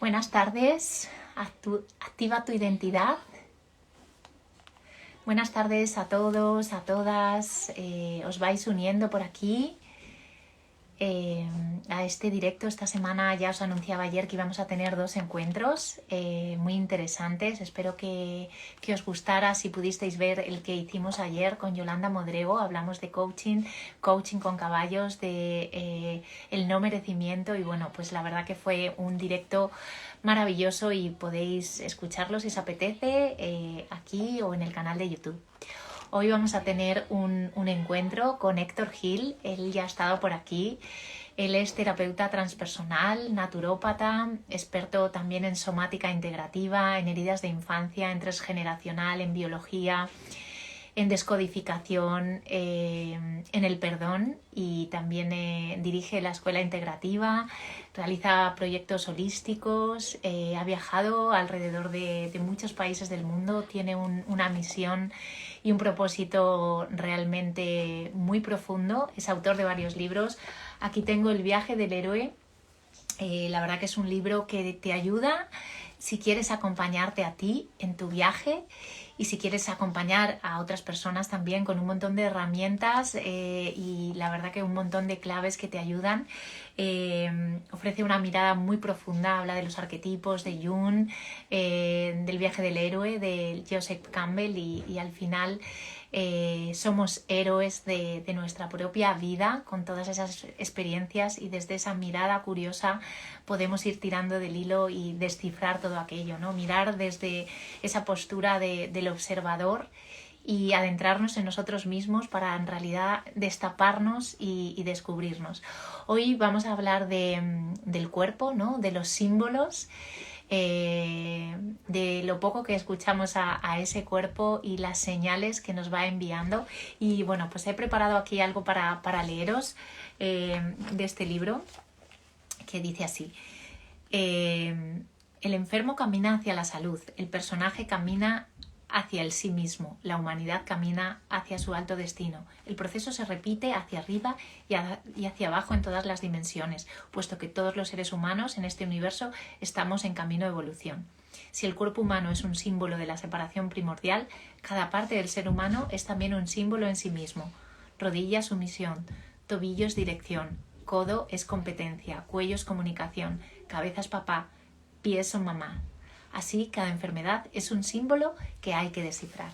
Buenas tardes, activa tu identidad. Buenas tardes a todos, a todas. Os vais uniendo por aquí a este directo. Esta semana ya os anunciaba ayer que íbamos a tener 2 encuentros muy interesantes. Espero que os gustara. Si pudisteis ver el que hicimos ayer con Yolanda Modrego, hablamos de coaching con caballos, de el no merecimiento, y bueno, pues la verdad que fue un directo maravilloso y podéis escucharlo si os apetece aquí o en el canal de YouTube. Hoy vamos a tener un encuentro con Héctor Gil. Él ya ha estado por aquí. Él es terapeuta transpersonal, naturópata, experto también en somática integrativa, en heridas de infancia, en transgeneracional, en biología, en descodificación, en el perdón, y también dirige la escuela integrativa, realiza proyectos holísticos, ha viajado alrededor de muchos países del mundo, tiene una misión y un propósito realmente muy profundo. Es autor de varios libros. Aquí tengo El viaje del héroe. La verdad que es un libro que te ayuda si quieres acompañarte a ti en tu viaje y si quieres acompañar a otras personas también, con un montón de herramientas y la verdad que un montón de claves que te ayudan. Ofrece una mirada muy profunda, habla de los arquetipos de Jung, del viaje del héroe de Joseph Campbell y al final somos héroes de nuestra propia vida con todas esas experiencias, y desde esa mirada curiosa podemos ir tirando del hilo y descifrar todo aquello, ¿no? Mirar desde esa postura del observador y adentrarnos en nosotros mismos para en realidad destaparnos y descubrirnos. Hoy vamos a hablar del cuerpo, ¿no? De los símbolos, de lo poco que escuchamos a ese cuerpo y las señales que nos va enviando. Y bueno, pues he preparado aquí algo para leeros de este libro, que dice así: el enfermo camina hacia la salud, el personaje camina hacia el sí mismo, la humanidad camina hacia su alto destino. El proceso se repite hacia arriba y hacia abajo en todas las dimensiones, puesto que todos los seres humanos en este universo estamos en camino de evolución. Si el cuerpo humano es un símbolo de la separación primordial, cada parte del ser humano es también un símbolo en sí mismo. Rodilla, sumisión; tobillo es dirección; codo es competencia; cuello es comunicación; cabeza es papá; pies son mamá. Así, cada enfermedad es un símbolo que hay que descifrar.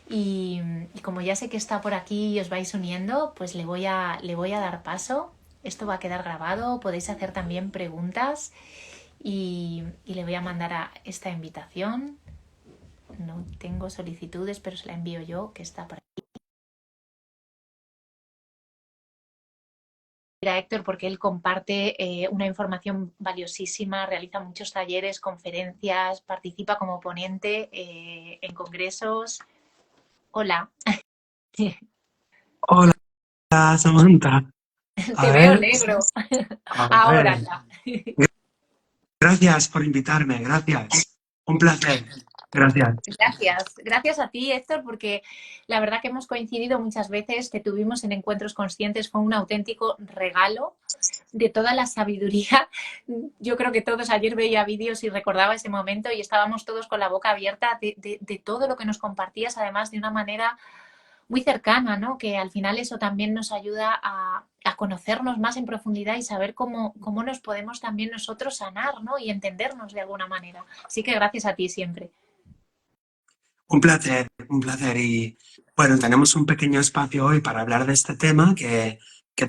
Y como ya sé que está por aquí y os vais uniendo, pues le voy a dar paso. Esto va a quedar grabado, podéis hacer también preguntas y le voy a mandar esta invitación. No tengo solicitudes, pero se la envío yo, que está por aquí. A Héctor, porque él comparte una información valiosísima, realiza muchos talleres, conferencias, participa como ponente en congresos. Hola. Hola, Samantha. Te A veo ver, negro. a Ahora ver. ya. Gracias por invitarme, gracias. Un placer. Gracias. Gracias a ti, Héctor, porque la verdad que hemos coincidido muchas veces, te tuvimos en encuentros conscientes, fue un auténtico regalo de toda la sabiduría. Yo creo que todos, ayer veía vídeos y recordaba ese momento y estábamos todos con la boca abierta de todo lo que nos compartías, además de una manera muy cercana, ¿no? Que al final eso también nos ayuda a conocernos más en profundidad y saber cómo nos podemos también nosotros sanar, ¿no? Y entendernos de alguna manera. Así que gracias a ti siempre. Un placer, un placer. Y bueno, tenemos un pequeño espacio hoy para hablar de este tema que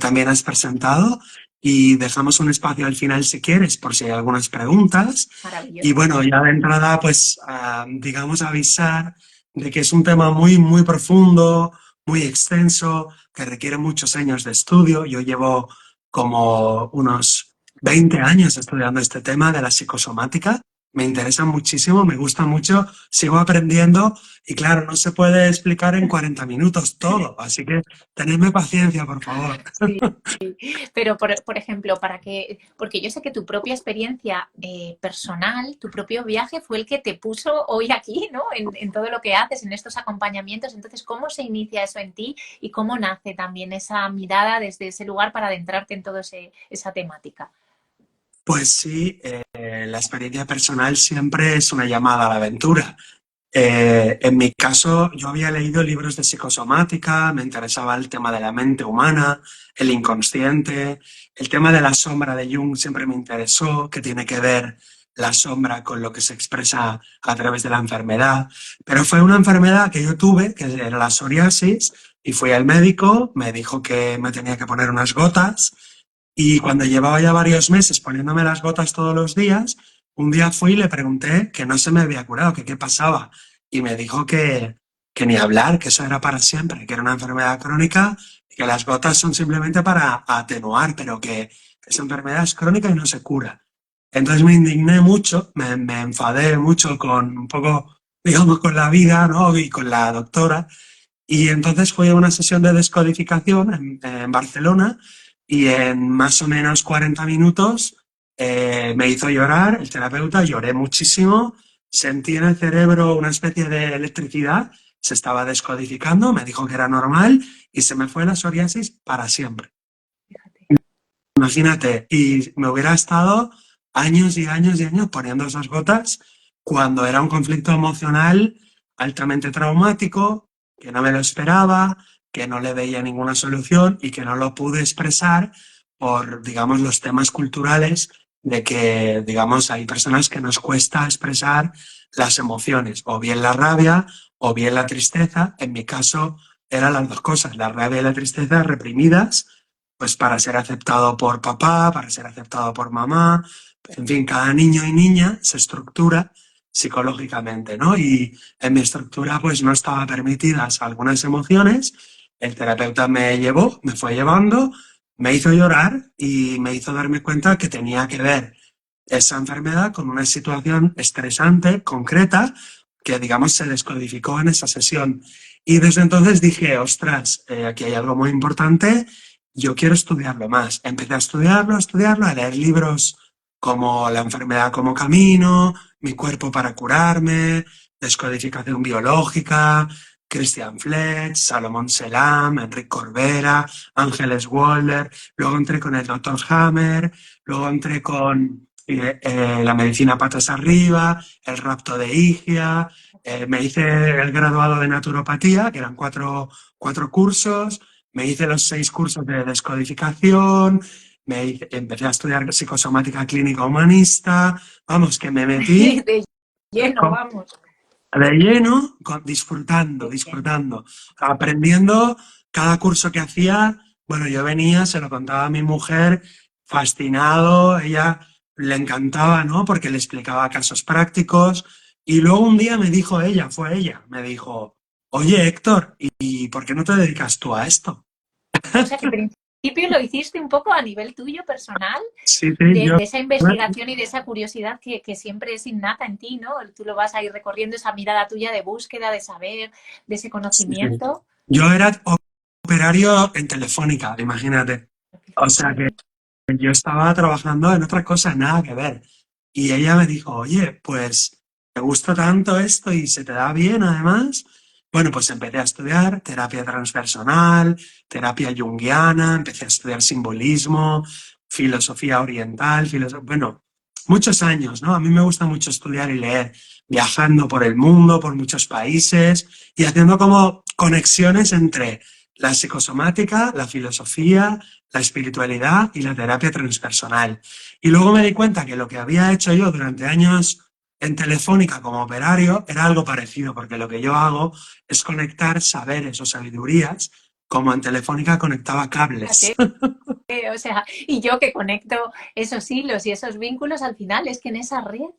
también has presentado, y dejamos un espacio al final si quieres, por si hay algunas preguntas. Y Maravilloso. bueno, ya de entrada, pues, digamos, avisar de que es un tema muy, muy profundo, muy extenso, que requiere muchos años de estudio. Yo llevo como unos 20 años estudiando este tema de la psicosomática. Me interesa muchísimo, me gusta mucho, sigo aprendiendo y claro, no se puede explicar en 40 minutos todo, así que tenedme paciencia, por favor. Sí. Pero, por ejemplo, porque yo sé que tu propia experiencia personal, tu propio viaje fue el que te puso hoy aquí, ¿no? En todo lo que haces, en estos acompañamientos. Entonces, ¿cómo se inicia eso en ti y cómo nace también esa mirada desde ese lugar para adentrarte en toda esa temática? Pues sí, la experiencia personal siempre es una llamada a la aventura. En mi caso, yo había leído libros de psicosomática, me interesaba el tema de la mente humana, el inconsciente, el tema de la sombra de Jung siempre me interesó, que tiene que ver la sombra con lo que se expresa a través de la enfermedad. Pero fue una enfermedad que yo tuve, que era la psoriasis, y fui al médico, me dijo que me tenía que poner unas gotas, y cuando llevaba ya varios meses poniéndome las gotas todos los días, un día fui y le pregunté que no se me había curado, que qué pasaba. Y me dijo que ni hablar, que eso era para siempre, que era una enfermedad crónica y que las gotas son simplemente para atenuar, pero que esa enfermedad es crónica y no se cura. Entonces me indigné mucho, me enfadé mucho con un poco, digamos, con la vida, ¿no? Y con la doctora. Y entonces fui a una sesión de descodificación en Barcelona y en más o menos 40 minutos me hizo llorar el terapeuta, lloré muchísimo, sentí en el cerebro una especie de electricidad, se estaba descodificando, me dijo que era normal y se me fue la psoriasis para siempre. Fíjate. Imagínate, y me hubiera estado años y años y años poniendo esas gotas cuando era un conflicto emocional altamente traumático, que no me lo esperaba, que no le veía ninguna solución y que no lo pude expresar por, digamos, los temas culturales de que, digamos, hay personas que nos cuesta expresar las emociones, o bien la rabia o bien la tristeza. En mi caso eran las dos cosas, la rabia y la tristeza reprimidas pues para ser aceptado por papá, para ser aceptado por mamá, en fin, cada niño y niña se estructura psicológicamente, ¿no? Y en mi estructura pues no estaban permitidas algunas emociones, el terapeuta me llevó, me fue llevando, me hizo llorar y me hizo darme cuenta que tenía que ver esa enfermedad con una situación estresante, concreta, que digamos se descodificó en esa sesión. Y desde entonces dije, ostras, aquí hay algo muy importante, yo quiero estudiarlo más. Empecé a estudiarlo, a leer libros como La enfermedad como camino, Mi cuerpo para curarme, Descodificación biológica, Christian Fletch, Salomón Selam, Enrique Corbera, Ángeles Walder, luego entré con el Dr. Hammer, luego entré con La medicina patas arriba, El rapto de Higia, me hice el graduado de naturopatía, que eran cuatro cursos, me hice los 6 cursos de descodificación, empecé a estudiar psicosomática clínica humanista, vamos, que me metí De lleno, con- vamos. de lleno, disfrutando, Qué bien. disfrutando, aprendiendo cada curso que hacía. Bueno, yo venía, se lo contaba a mi mujer, fascinado, ella le encantaba, ¿no? Porque le explicaba casos prácticos. Y luego un día me dijo ella, fue ella, me dijo, oye Héctor, ¿y por qué no te dedicas tú a esto? O sea, que en principio lo hiciste un poco a nivel tuyo personal, Sí, sí, yo. de esa investigación y de esa curiosidad que siempre es innata en ti, ¿no? Tú lo vas a ir recorriendo, esa mirada tuya de búsqueda, de saber, de ese Sí, sí. conocimiento. Yo era operario en Telefónica, imagínate. O sea que Fíjate. yo estaba trabajando en otra cosa, nada que ver. Y ella me dijo, oye, pues te gusta tanto esto y se te da bien además. Bueno, pues empecé a estudiar terapia transpersonal, terapia junguiana, empecé a estudiar simbolismo, filosofía oriental, bueno, muchos años, ¿no? A mí me gusta mucho estudiar y leer, viajando por el mundo, por muchos países y haciendo como conexiones entre la psicosomática, la filosofía, la espiritualidad y la terapia transpersonal. Y luego me di cuenta que lo que había hecho yo durante años en Telefónica como operario era algo parecido, porque lo que yo hago es conectar saberes o sabidurías como en Telefónica conectaba cables. Fíjate. O sea, y yo que conecto esos hilos y esos vínculos, al final es que en esa red,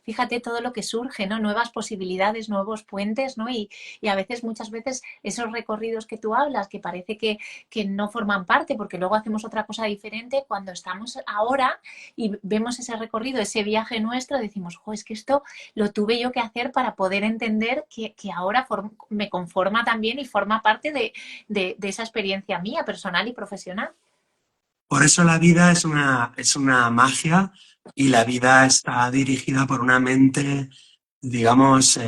fíjate todo lo que surge, ¿no? Nuevas posibilidades, nuevos puentes, ¿no? Y a veces, muchas veces, esos recorridos que tú hablas, que parece que no forman parte, porque luego hacemos otra cosa diferente, cuando estamos ahora y vemos ese recorrido, ese viaje nuestro, decimos, jo, es que esto lo tuve yo que hacer para poder entender que ahora me conforma también y forma parte de esa experiencia mía, personal y profesional. Por eso la vida es una magia y la vida está dirigida por una mente, digamos,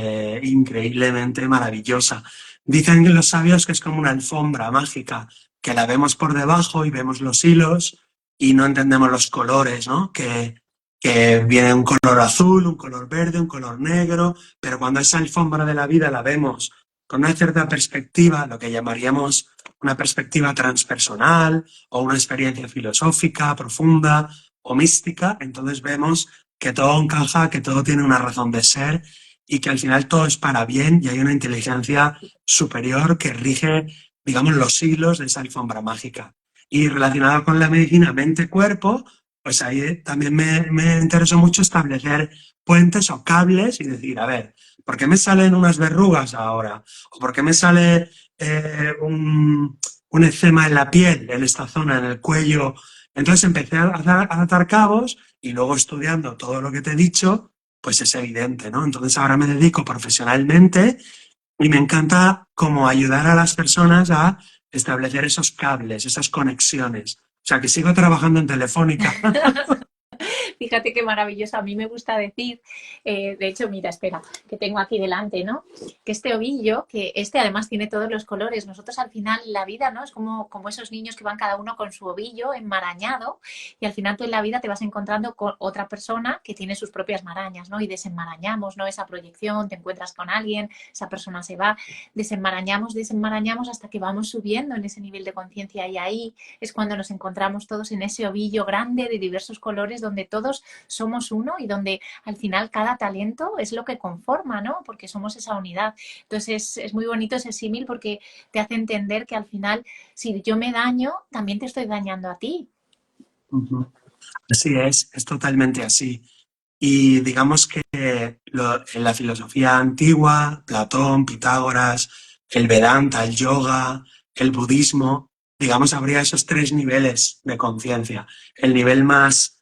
increíblemente maravillosa. Dicen que los sabios que es como una alfombra mágica, que la vemos por debajo y vemos los hilos y no entendemos los colores, ¿no? que viene un color azul, un color verde, un color negro, pero cuando esa alfombra de la vida la vemos con una cierta perspectiva, lo que llamaríamos una perspectiva transpersonal o una experiencia filosófica profunda o mística, entonces vemos que todo encaja, que todo tiene una razón de ser y que al final todo es para bien y hay una inteligencia superior que rige, digamos, los siglos de esa alfombra mágica. Y relacionado con la medicina mente-cuerpo, pues ahí también me interesó mucho establecer puentes o cables y decir, a ver, ¿por qué me salen unas verrugas ahora? ¿O por qué me sale un eczema en la piel, en esta zona, en el cuello? Entonces empecé a atar cabos y luego estudiando todo lo que te he dicho, pues es evidente, ¿no? Entonces ahora me dedico profesionalmente y me encanta como ayudar a las personas a establecer esos cables, esas conexiones. O sea, que sigo trabajando en Telefónica. Fíjate qué maravilloso. A mí me gusta decir, de hecho, mira, espera, que tengo aquí delante, ¿no? Que este ovillo, que este además tiene todos los colores. Nosotros al final la vida, ¿no? Es como esos niños que van cada uno con su ovillo enmarañado y al final tú en la vida te vas encontrando con otra persona que tiene sus propias marañas, ¿no? Y desenmarañamos, ¿no? Esa proyección, te encuentras con alguien, esa persona se va, desenmarañamos hasta que vamos subiendo en ese nivel de conciencia y ahí es cuando nos encontramos todos en ese ovillo grande de diversos colores donde todos somos uno y donde al final cada talento es lo que conforma, ¿no? Porque somos esa unidad. Entonces es muy bonito ese símil porque te hace entender que al final si yo me daño, también te estoy dañando a ti. Así es totalmente así. Y digamos que en la filosofía antigua, Platón, Pitágoras, el Vedanta, el yoga, el budismo, digamos, habría esos tres niveles de conciencia. El nivel más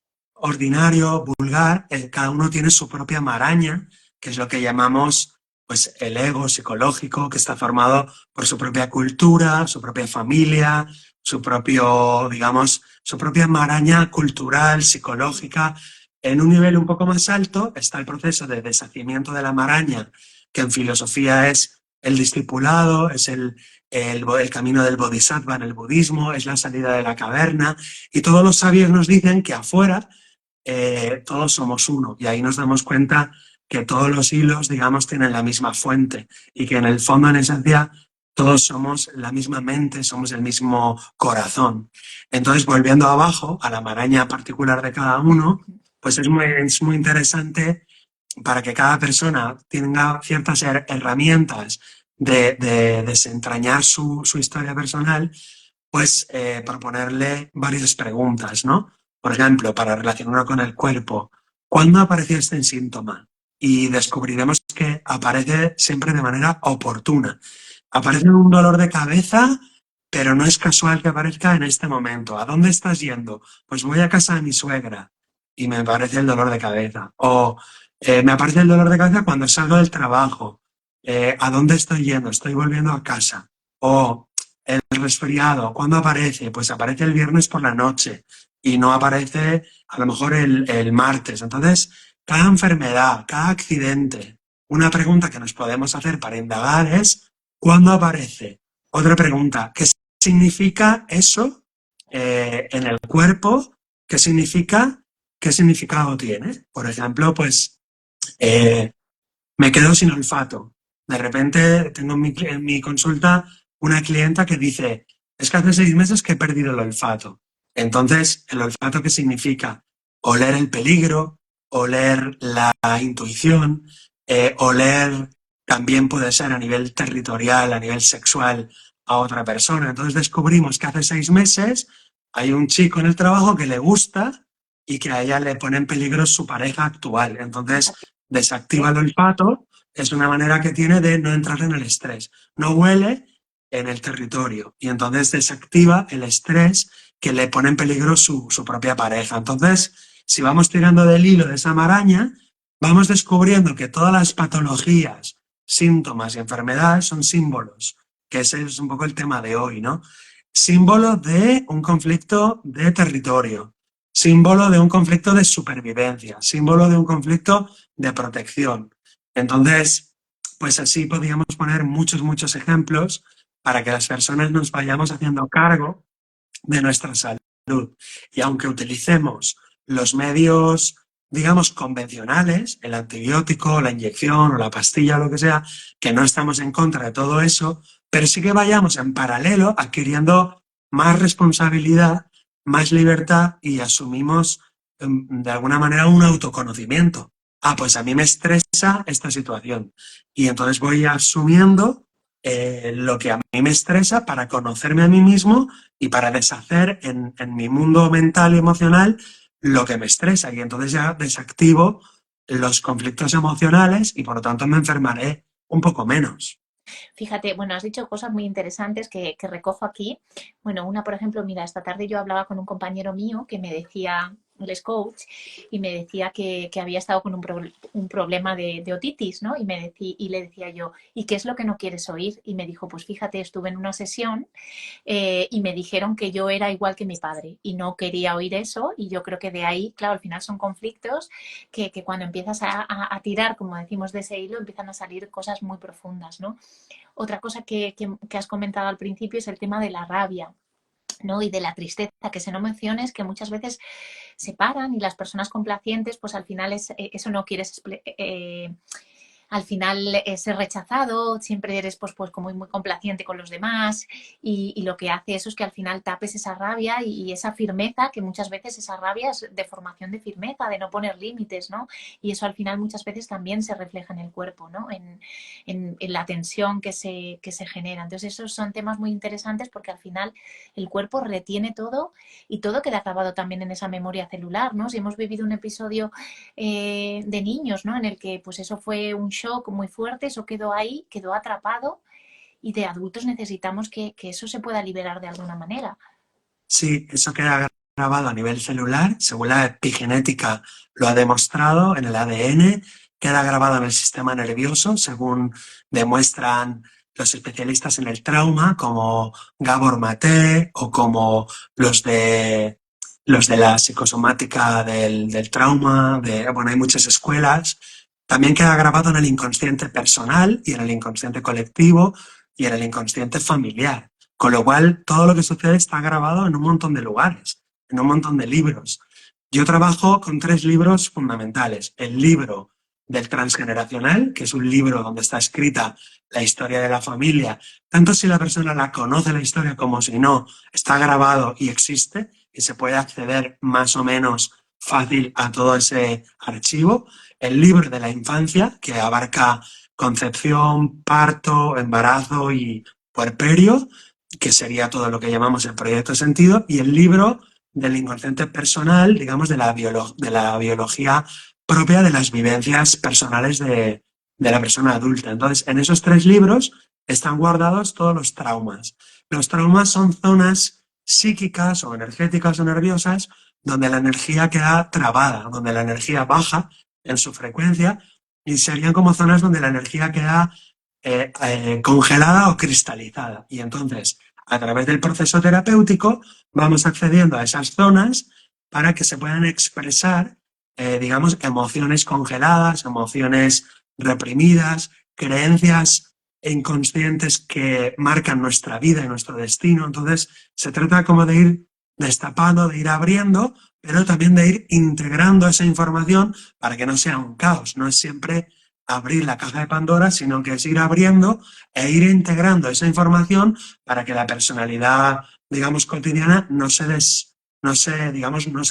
ordinario, vulgar, cada uno tiene su propia maraña, que es lo que llamamos pues, el ego psicológico, que está formado por su propia cultura, su propia familia, su propio, digamos, su propia maraña cultural, psicológica. En un nivel un poco más alto está el proceso de deshacimiento de la maraña, que en filosofía es el discipulado, es el camino del bodhisattva en el budismo, es la salida de la caverna, y todos los sabios nos dicen que afuera todos somos uno, y ahí nos damos cuenta que todos los hilos, digamos, tienen la misma fuente, y que en el fondo, en esencia, todos somos la misma mente, somos el mismo corazón. Entonces, volviendo abajo, a la maraña particular de cada uno, pues es muy interesante para que cada persona tenga ciertas herramientas de desentrañar su historia personal, pues proponerle varias preguntas, ¿no? Por ejemplo, para relacionarlo con el cuerpo, ¿cuándo apareció este síntoma? Y descubriremos que aparece siempre de manera oportuna. Aparece un dolor de cabeza, pero no es casual que aparezca en este momento. ¿A dónde estás yendo? Pues voy a casa de mi suegra y me aparece el dolor de cabeza. O me aparece el dolor de cabeza cuando salgo del trabajo. ¿A dónde estoy yendo? Estoy volviendo a casa. O el resfriado, ¿cuándo aparece? Pues aparece el viernes por la noche y no aparece a lo mejor el martes. Entonces, cada enfermedad, cada accidente, una pregunta que nos podemos hacer para indagar es ¿cuándo aparece? Otra pregunta, ¿qué significa eso en el cuerpo? ¿Qué significa? ¿Qué significado tiene? Por ejemplo, pues eh, me quedo sin olfato. De repente tengo en mi consulta una clienta que dice, es que hace 6 meses que he perdido el olfato. Entonces, ¿el olfato qué significa? Oler el peligro, oler la intuición, oler también puede ser a nivel territorial, a nivel sexual a otra persona. Entonces descubrimos que hace 6 meses hay un chico en el trabajo que le gusta y que a ella le pone en peligro su pareja actual. Entonces desactiva el olfato, es una manera que tiene de no entrar en el estrés. No huele en el territorio y entonces desactiva el estrés que le pone en peligro su propia pareja. Entonces, si vamos tirando del hilo de esa maraña, vamos descubriendo que todas las patologías, síntomas y enfermedades son símbolos, que ese es un poco el tema de hoy, ¿no? Símbolo de un conflicto de territorio, símbolo de un conflicto de supervivencia, símbolo de un conflicto de protección. Entonces, pues así podríamos poner muchos ejemplos para que las personas nos vayamos haciendo cargo de nuestra salud. Y aunque utilicemos los medios digamos, convencionales, el antibiótico, la inyección o la pastilla o lo que sea, que no estamos en contra de todo eso, pero sí que vayamos en paralelo adquiriendo más responsabilidad, más libertad y asumimos de alguna manera un autoconocimiento. Ah, pues a mí me estresa esta situación y entonces voy asumiendo lo que a mí me estresa para conocerme a mí mismo y para deshacer en mi mundo mental y emocional lo que me estresa y entonces ya desactivo los conflictos emocionales y por lo tanto me enfermaré un poco menos. Fíjate, bueno, has dicho cosas muy interesantes que recojo aquí. Bueno, una, por ejemplo, mira, esta tarde yo hablaba con un compañero mío que me decía, él es coach, y me decía que había estado con un problema de otitis, ¿no? Y le decía yo, ¿y qué es lo que no quieres oír? Y me dijo, pues fíjate, estuve en una sesión y me dijeron que yo era igual que mi padre y no quería oír eso y yo creo que de ahí, claro, al final son conflictos que cuando empiezas a tirar, como decimos, de ese hilo, empiezan a salir cosas muy profundas, ¿no? Otra cosa que has comentado al principio es el tema de la rabia. ¿No? Y de la tristeza, que son emociones que muchas veces se paran y las personas complacientes, pues al final eso no quieres al final ser rechazado, siempre eres pues como muy complaciente con los demás y lo que hace eso es que al final tapes esa rabia y esa firmeza, que muchas veces esa rabia es de formación de firmeza, de no poner límites, ¿no? Y eso al final muchas veces también se refleja en el cuerpo, ¿no? En la tensión que se genera. Entonces esos son temas muy interesantes porque al final el cuerpo retiene todo y todo queda grabado también en esa memoria celular, ¿no? Si hemos vivido un episodio de niños, ¿no? En el que pues eso fue un shock muy fuerte, eso quedó ahí, quedó atrapado y de adultos necesitamos que eso se pueda liberar de alguna manera. Sí, eso queda grabado a nivel celular, según la epigenética lo ha demostrado en el ADN, queda grabado en el sistema nervioso, según demuestran los especialistas en el trauma, como Gabor Maté o como los de la psicosomática del trauma, bueno, hay muchas escuelas. También queda grabado en el inconsciente personal y en el inconsciente colectivo y en el inconsciente familiar. Con lo cual, todo lo que sucede está grabado en un montón de lugares, en un montón de libros. Yo trabajo con 3 libros fundamentales. El libro del transgeneracional, que es un libro donde está escrita la historia de la familia, tanto si la persona la conoce la historia como si no, está grabado y existe y se puede acceder más o menos fácil a todo ese archivo. El libro de la infancia, que abarca concepción, parto, embarazo y puerperio, que sería todo lo que llamamos el proyecto de sentido, y el libro del inconsciente personal, digamos, de la biología propia de las vivencias personales de la persona adulta. Entonces, en esos 3 libros están guardados todos los traumas. Los traumas son zonas psíquicas o energéticas o nerviosas donde la energía queda trabada, donde la energía baja en su frecuencia y serían como zonas donde la energía queda congelada o cristalizada. Y entonces, a través del proceso terapéutico, vamos accediendo a esas zonas para que se puedan expresar, digamos, emociones congeladas, emociones reprimidas, creencias inconscientes que marcan nuestra vida y nuestro destino. Entonces, se trata como de ir destapando, de ir abriendo, pero también de ir integrando esa información para que no sea un caos. No es siempre abrir la caja de Pandora, sino que es ir abriendo e ir integrando esa información para que la personalidad, digamos, cotidiana no se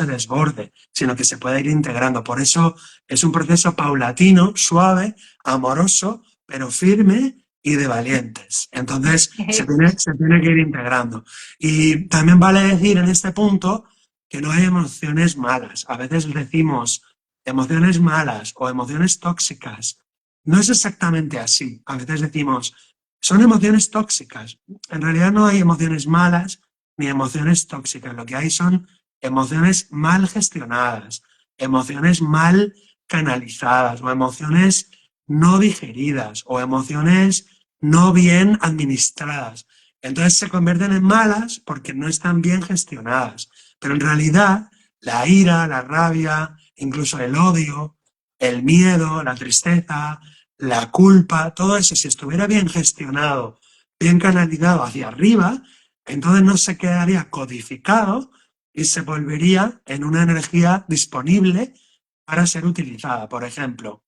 desborde, sino que se pueda ir integrando. Por eso es un proceso paulatino, suave, amoroso, pero firme y de valientes. Entonces se tiene que ir integrando. Y también vale decir en este punto que no hay emociones malas. A veces decimos emociones malas o emociones tóxicas. No es exactamente así. A veces decimos, son emociones tóxicas. En realidad no hay emociones malas ni emociones tóxicas. Lo que hay son emociones mal gestionadas, emociones mal canalizadas o emociones no digeridas o emociones no bien administradas. Entonces se convierten en malas porque no están bien gestionadas. Pero en realidad la ira, la rabia, incluso el odio, el miedo, la tristeza, la culpa, todo eso, si estuviera bien gestionado, bien canalizado hacia arriba, entonces no se quedaría codificado y se volvería en una energía disponible para ser utilizada. Por ejemplo,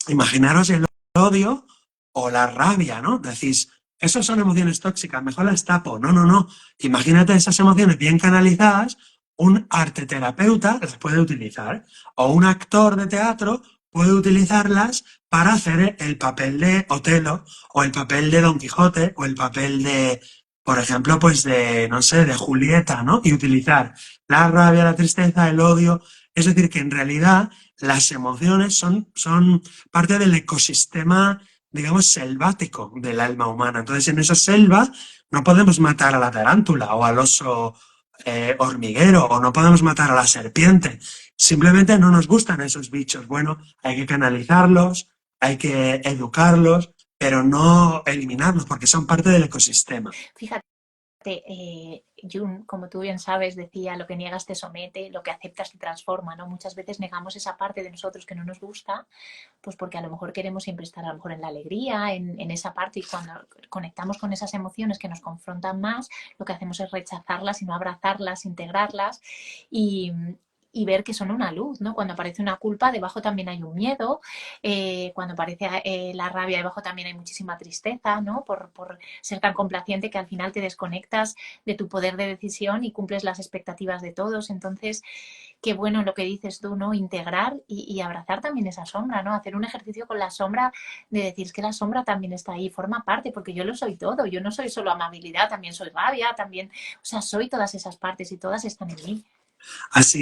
imaginaros el odio o la rabia, ¿no? Decís, esos son emociones tóxicas, mejor las tapo. No, no, no. Imagínate esas emociones bien canalizadas, un arteterapeuta las puede utilizar o un actor de teatro puede utilizarlas para hacer el papel de Otelo o el papel de Don Quijote o el papel de, por ejemplo, pues de, no sé, de Julieta, ¿no? Y utilizar la rabia, la tristeza, el odio. Es decir, que en realidad las emociones son parte del ecosistema, digamos, selvático del alma humana. Entonces, en esa selva no podemos matar a la tarántula o al oso hormiguero o no podemos matar a la serpiente. Simplemente no nos gustan esos bichos. Bueno, hay que canalizarlos, hay que educarlos, pero no eliminarlos porque son parte del ecosistema. Fíjate, Jung, como tú bien sabes, decía, lo que niegas te somete, lo que aceptas te transforma, ¿no? Muchas veces negamos esa parte de nosotros que no nos gusta, pues porque a lo mejor queremos siempre estar a lo mejor en la alegría, en esa parte, y cuando conectamos con esas emociones que nos confrontan más, lo que hacemos es rechazarlas y no abrazarlas, integrarlas y, y ver que son una luz, ¿no? Cuando aparece una culpa, debajo también hay un miedo, cuando aparece la rabia, debajo también hay muchísima tristeza, ¿no? Por ser tan complaciente que al final te desconectas de tu poder de decisión y cumples las expectativas de todos. Entonces, qué bueno lo que dices tú, ¿no? Integrar y abrazar también esa sombra, ¿no? Hacer un ejercicio con la sombra de decir que la sombra también está ahí, forma parte, porque yo lo soy todo, yo no soy solo amabilidad, también soy rabia, también, o sea, soy todas esas partes y todas están en mí. Así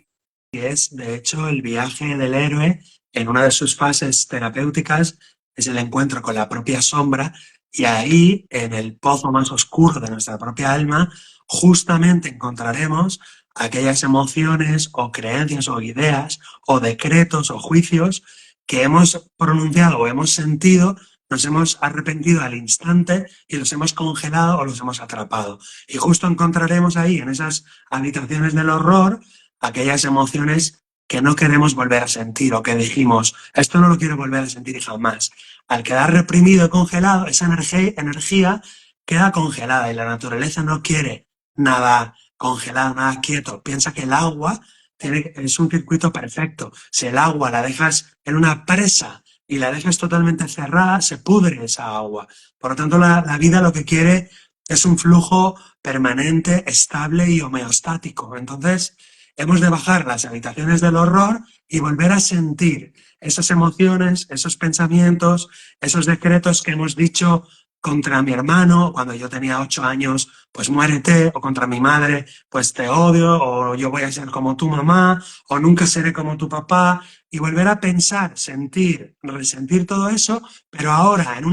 es, de hecho, el viaje del héroe en una de sus fases terapéuticas es el encuentro con la propia sombra y ahí, en el pozo más oscuro de nuestra propia alma, justamente encontraremos aquellas emociones o creencias o ideas o decretos o juicios que hemos pronunciado o hemos sentido, nos hemos arrepentido al instante y los hemos congelado o los hemos atrapado. Y justo encontraremos ahí, en esas habitaciones del horror, aquellas emociones que no queremos volver a sentir o que dijimos, esto no lo quiero volver a sentir jamás. Al quedar reprimido y congelado, esa energía queda congelada y la naturaleza no quiere nada congelado, nada quieto. Piensa que el agua es un circuito perfecto. Si el agua la dejas en una presa y la dejas totalmente cerrada, se pudre esa agua. Por lo tanto, la vida lo que quiere es un flujo permanente, estable y homeostático. Entonces, hemos de bajar las habitaciones del horror y volver a sentir esas emociones, esos pensamientos, esos decretos que hemos dicho contra mi hermano cuando yo tenía 8 años, pues muérete, o contra mi madre, pues te odio, o yo voy a ser como tu mamá, o nunca seré como tu papá, y volver a pensar, sentir, resentir todo eso, pero ahora en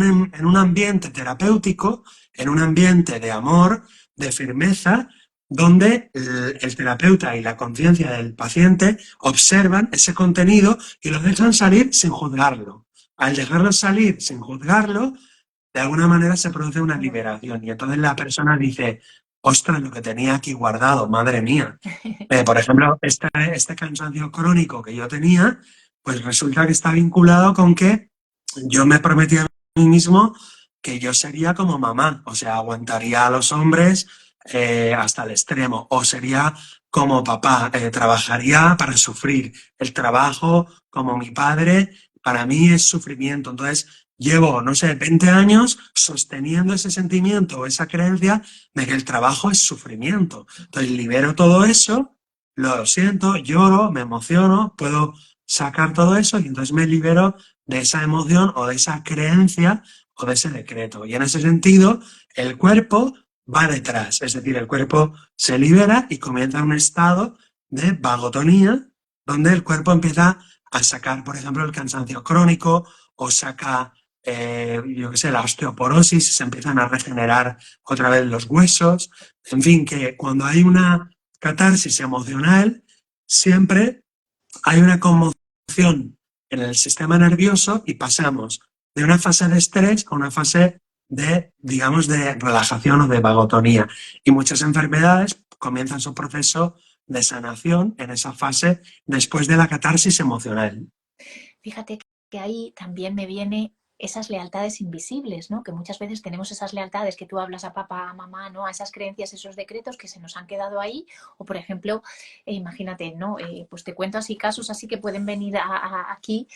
un ambiente terapéutico, en un ambiente de amor, de firmeza, donde el terapeuta y la conciencia del paciente observan ese contenido y lo dejan salir sin juzgarlo. Al dejarlo salir sin juzgarlo, de alguna manera se produce una liberación y entonces la persona dice, ostras, lo que tenía aquí guardado, madre mía. Por ejemplo, este cansancio crónico que yo tenía, pues resulta que está vinculado con que yo me prometí a mí mismo que yo sería como mamá, o sea, aguantaría a los hombres hasta el extremo, o sería como papá, trabajaría para sufrir. El trabajo, como mi padre, para mí es sufrimiento. Entonces, llevo, no sé, 20 años sosteniendo ese sentimiento o esa creencia de que el trabajo es sufrimiento. Entonces, libero todo eso, lo siento, lloro, me emociono, puedo sacar todo eso y entonces me libero de esa emoción o de esa creencia o de ese decreto. Y en ese sentido, el cuerpo va detrás, es decir, el cuerpo se libera y comienza un estado de vagotonía, donde el cuerpo empieza a sacar, por ejemplo, el cansancio crónico o saca, yo qué sé, la osteoporosis, se empiezan a regenerar otra vez los huesos. En fin, que cuando hay una catarsis emocional, siempre hay una conmoción en el sistema nervioso y pasamos de una fase de estrés a una fase de, digamos, de relajación o de vagotonía. Y muchas enfermedades comienzan su proceso de sanación en esa fase después de la catarsis emocional. Fíjate que ahí también me viene esas lealtades invisibles, ¿no? Que muchas veces tenemos esas lealtades que tú hablas a papá, a mamá, ¿no? A esas creencias, esos decretos que se nos han quedado ahí. O, por ejemplo, imagínate, ¿no? Pues te cuento así casos así que pueden venir aquí,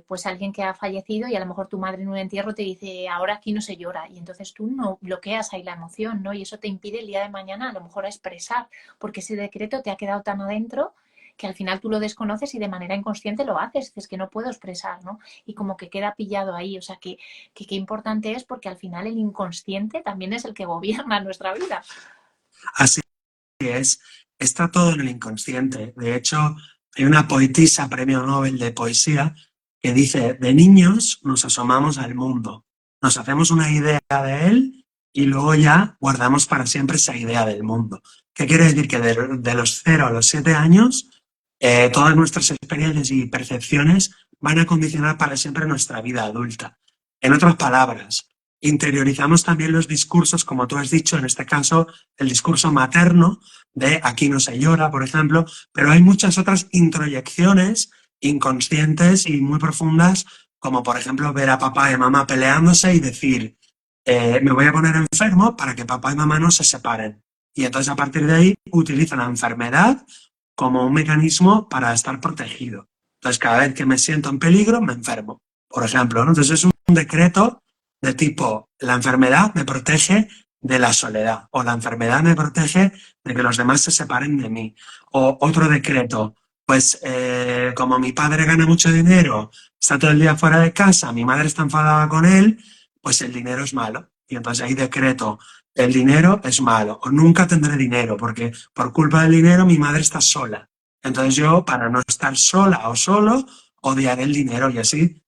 pues alguien que ha fallecido y a lo mejor tu madre en un entierro te dice, ahora aquí no se llora. Y entonces tú no bloqueas ahí la emoción, ¿no? Y eso te impide el día de mañana a lo mejor a expresar, porque ese decreto te ha quedado tan adentro que al final tú lo desconoces y de manera inconsciente lo haces, es que no puedo expresar, ¿no? Y como que queda pillado ahí, o sea, que qué importante es porque al final el inconsciente también es el que gobierna nuestra vida. Así es, está todo en el inconsciente. De hecho, hay una poetisa, premio Nobel de poesía, que dice, de niños nos asomamos al mundo, nos hacemos una idea de él y luego ya guardamos para siempre esa idea del mundo. ¿Qué quiere decir? Que de los 0 a los 7 años, todas nuestras experiencias y percepciones van a condicionar para siempre nuestra vida adulta. En otras palabras, interiorizamos también los discursos, como tú has dicho, en este caso, el discurso materno, de aquí no se llora, por ejemplo, pero hay muchas otras introyecciones inconscientes y muy profundas, como por ejemplo ver a papá y mamá peleándose y decir, me voy a poner enfermo para que papá y mamá no se separen. Y entonces a partir de ahí utilizan la enfermedad como un mecanismo para estar protegido. Entonces cada vez que me siento en peligro me enfermo, por ejemplo, ¿no? Entonces es un decreto de tipo, la enfermedad me protege de la soledad o la enfermedad me protege de que los demás se separen de mí. O otro decreto, pues como mi padre gana mucho dinero, está todo el día fuera de casa, mi madre está enfadada con él, pues el dinero es malo. Y entonces ahí decreto, el dinero es malo, o nunca tendré dinero, porque por culpa del dinero mi madre está sola. Entonces yo, para no estar sola o solo, odiaré el dinero y así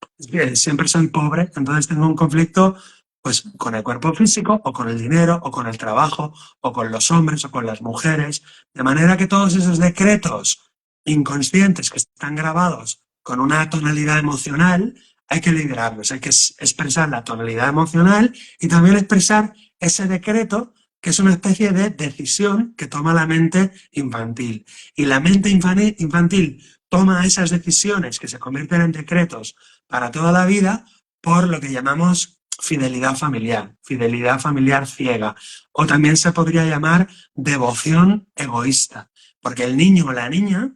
siempre soy pobre, entonces tengo un conflicto pues con el cuerpo físico o con el dinero o con el trabajo o con los hombres o con las mujeres, de manera que todos esos decretos inconscientes que están grabados con una tonalidad emocional, hay que liberarlos, hay que expresar la tonalidad emocional y también expresar ese decreto que es una especie de decisión que toma la mente infantil. Y la mente infantil toma esas decisiones que se convierten en decretos para toda la vida por lo que llamamos fidelidad familiar ciega, o también se podría llamar devoción egoísta, porque el niño o la niña,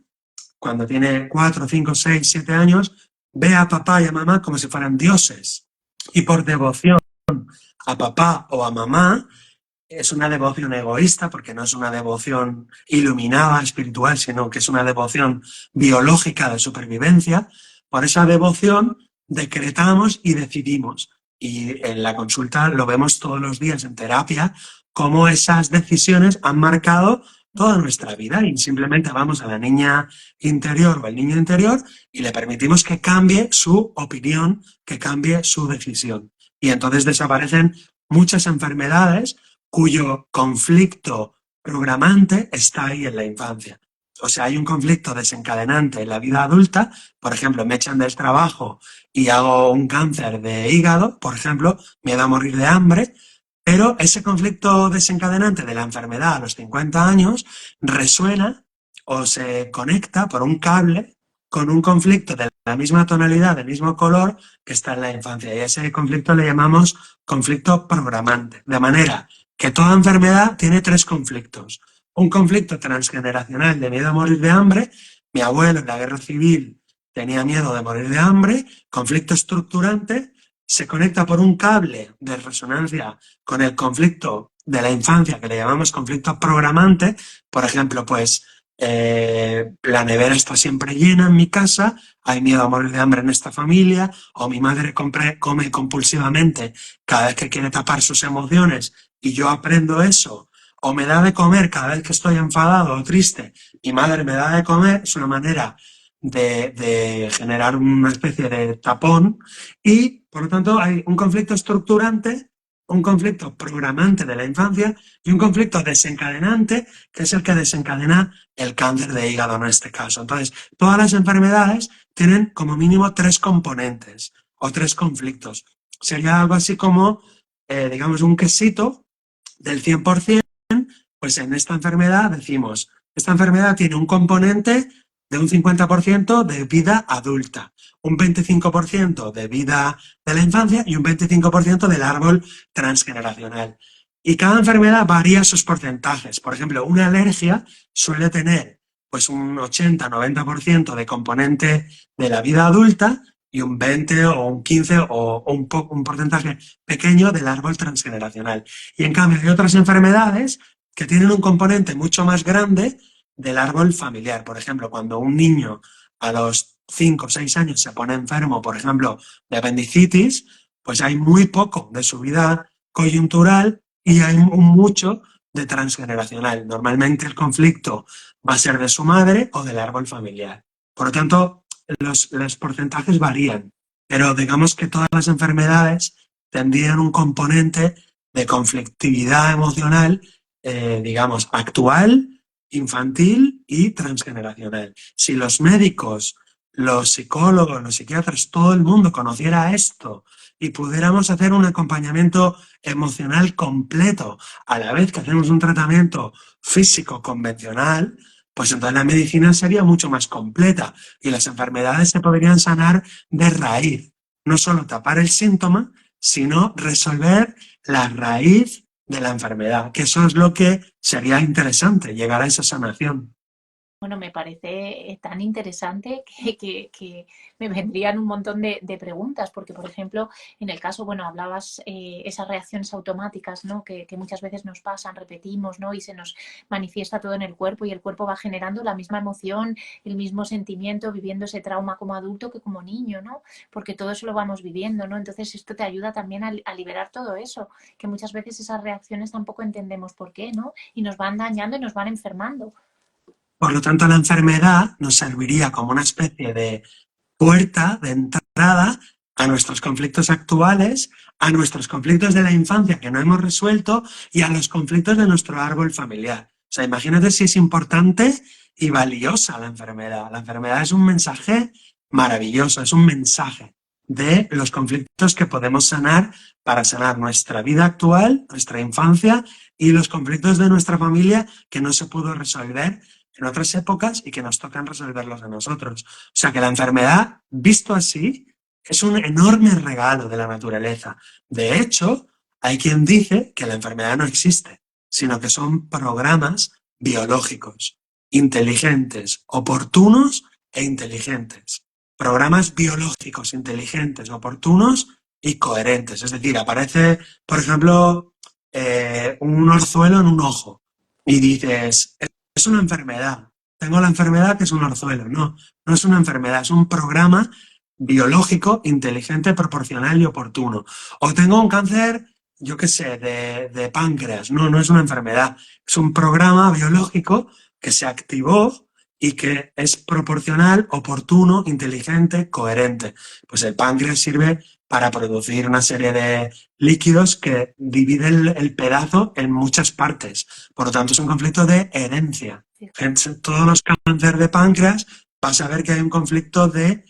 cuando tiene 4, 5, 6, 7 años, ve a papá y a mamá como si fueran dioses, y por devoción a papá o a mamá, es una devoción egoísta, porque no es una devoción iluminada, espiritual, sino que es una devoción biológica de supervivencia. Por esa devoción decretamos y decidimos. Y en la consulta lo vemos todos los días en terapia, cómo esas decisiones han marcado toda nuestra vida y simplemente vamos a la niña interior o al niño interior y le permitimos que cambie su opinión, que cambie su decisión. Y entonces desaparecen muchas enfermedades cuyo conflicto programante está ahí en la infancia. O sea, hay un conflicto desencadenante en la vida adulta, por ejemplo, me echan del trabajo y hago un cáncer de hígado, por ejemplo, miedo a morir de hambre, pero ese conflicto desencadenante de la enfermedad a los 50 años resuena o se conecta por un cable con un conflicto de la misma tonalidad, del mismo color que está en la infancia. Y a ese conflicto le llamamos conflicto programante. De manera que toda enfermedad tiene 3 conflictos. Un conflicto transgeneracional de miedo a morir de hambre. Mi abuelo en la guerra civil tenía miedo de morir de hambre. Conflicto estructurante. Se conecta por un cable de resonancia con el conflicto de la infancia, que le llamamos conflicto programante. Por ejemplo, pues la nevera está siempre llena en mi casa, hay miedo a morir de hambre en esta familia, o mi madre come compulsivamente cada vez que quiere tapar sus emociones y yo aprendo eso, o me da de comer cada vez que estoy enfadado o triste, mi madre me da de comer, es una manera de generar una especie de tapón y, por lo tanto, hay un conflicto estructurante, un conflicto programante de la infancia y un conflicto desencadenante, que es el que desencadena el cáncer de hígado en este caso. Entonces, todas las enfermedades tienen como mínimo 3 componentes o 3 conflictos. Sería algo así como, digamos, un quesito del 100%, pues en esta enfermedad decimos, esta enfermedad tiene un componente de un 50% de vida adulta, un 25% de vida de la infancia y un 25% del árbol transgeneracional. Y cada enfermedad varía sus porcentajes. Por ejemplo, una alergia suele tener pues un 80-90% de componente de la vida adulta y un 20 o un 15 o un porcentaje pequeño del árbol transgeneracional. Y en cambio hay otras enfermedades que tienen un componente mucho más grande del árbol familiar. Por ejemplo, cuando un niño a los 5 o 6 años se pone enfermo, por ejemplo, de apendicitis, pues hay muy poco de su vida coyuntural y hay mucho de transgeneracional. Normalmente el conflicto va a ser de su madre o del árbol familiar. Por lo tanto, los porcentajes varían, pero digamos que todas las enfermedades tendrían un componente de conflictividad emocional, digamos, actual, infantil y transgeneracional. Si los médicos, los psicólogos, los psiquiatras, todo el mundo conociera esto y pudiéramos hacer un acompañamiento emocional completo a la vez que hacemos un tratamiento físico convencional, pues entonces la medicina sería mucho más completa y las enfermedades se podrían sanar de raíz. No solo tapar el síntoma, sino resolver la raíz de la enfermedad, que eso es lo que sería interesante, llegar a esa sanación. Bueno, me parece tan interesante que me vendrían un montón de preguntas, porque, por ejemplo, en el caso, bueno, hablabas esas reacciones automáticas, ¿no? Que muchas veces nos pasan, repetimos, ¿no? Y se nos manifiesta todo en el cuerpo y el cuerpo va generando la misma emoción, el mismo sentimiento, viviendo ese trauma como adulto que como niño, ¿no? Porque todo eso lo vamos viviendo, ¿no? Entonces esto te ayuda también a liberar todo eso, que muchas veces esas reacciones tampoco entendemos por qué, ¿no? Y nos van dañando y nos van enfermando. Por lo tanto, la enfermedad nos serviría como una especie de puerta de entrada a nuestros conflictos actuales, a nuestros conflictos de la infancia que no hemos resuelto y a los conflictos de nuestro árbol familiar. O sea, imagínate si es importante y valiosa la enfermedad. La enfermedad es un mensaje maravilloso, es un mensaje de los conflictos que podemos sanar para sanar nuestra vida actual, nuestra infancia y los conflictos de nuestra familia que no se pudo resolver en otras épocas y que nos tocan resolverlos a nosotros. O sea que la enfermedad, visto así, es un enorme regalo de la naturaleza. De hecho, hay quien dice que la enfermedad no existe, sino que son programas biológicos, inteligentes, oportunos e inteligentes. Programas biológicos, inteligentes, oportunos y coherentes. Es decir, aparece, por ejemplo, un orzuelo en un ojo y dices, es una enfermedad. Tengo la enfermedad que es un orzuelo. No, no es una enfermedad, es un programa biológico, inteligente, proporcional y oportuno. O tengo un cáncer, yo qué sé, de páncreas. No, no es una enfermedad. Es un programa biológico que se activó y que es proporcional, oportuno, inteligente, coherente. Pues el páncreas sirve para producir una serie de líquidos que dividen el pedazo en muchas partes. Por lo tanto, es un conflicto de herencia. Todos los cánceres de páncreas vas a ver que hay un conflicto de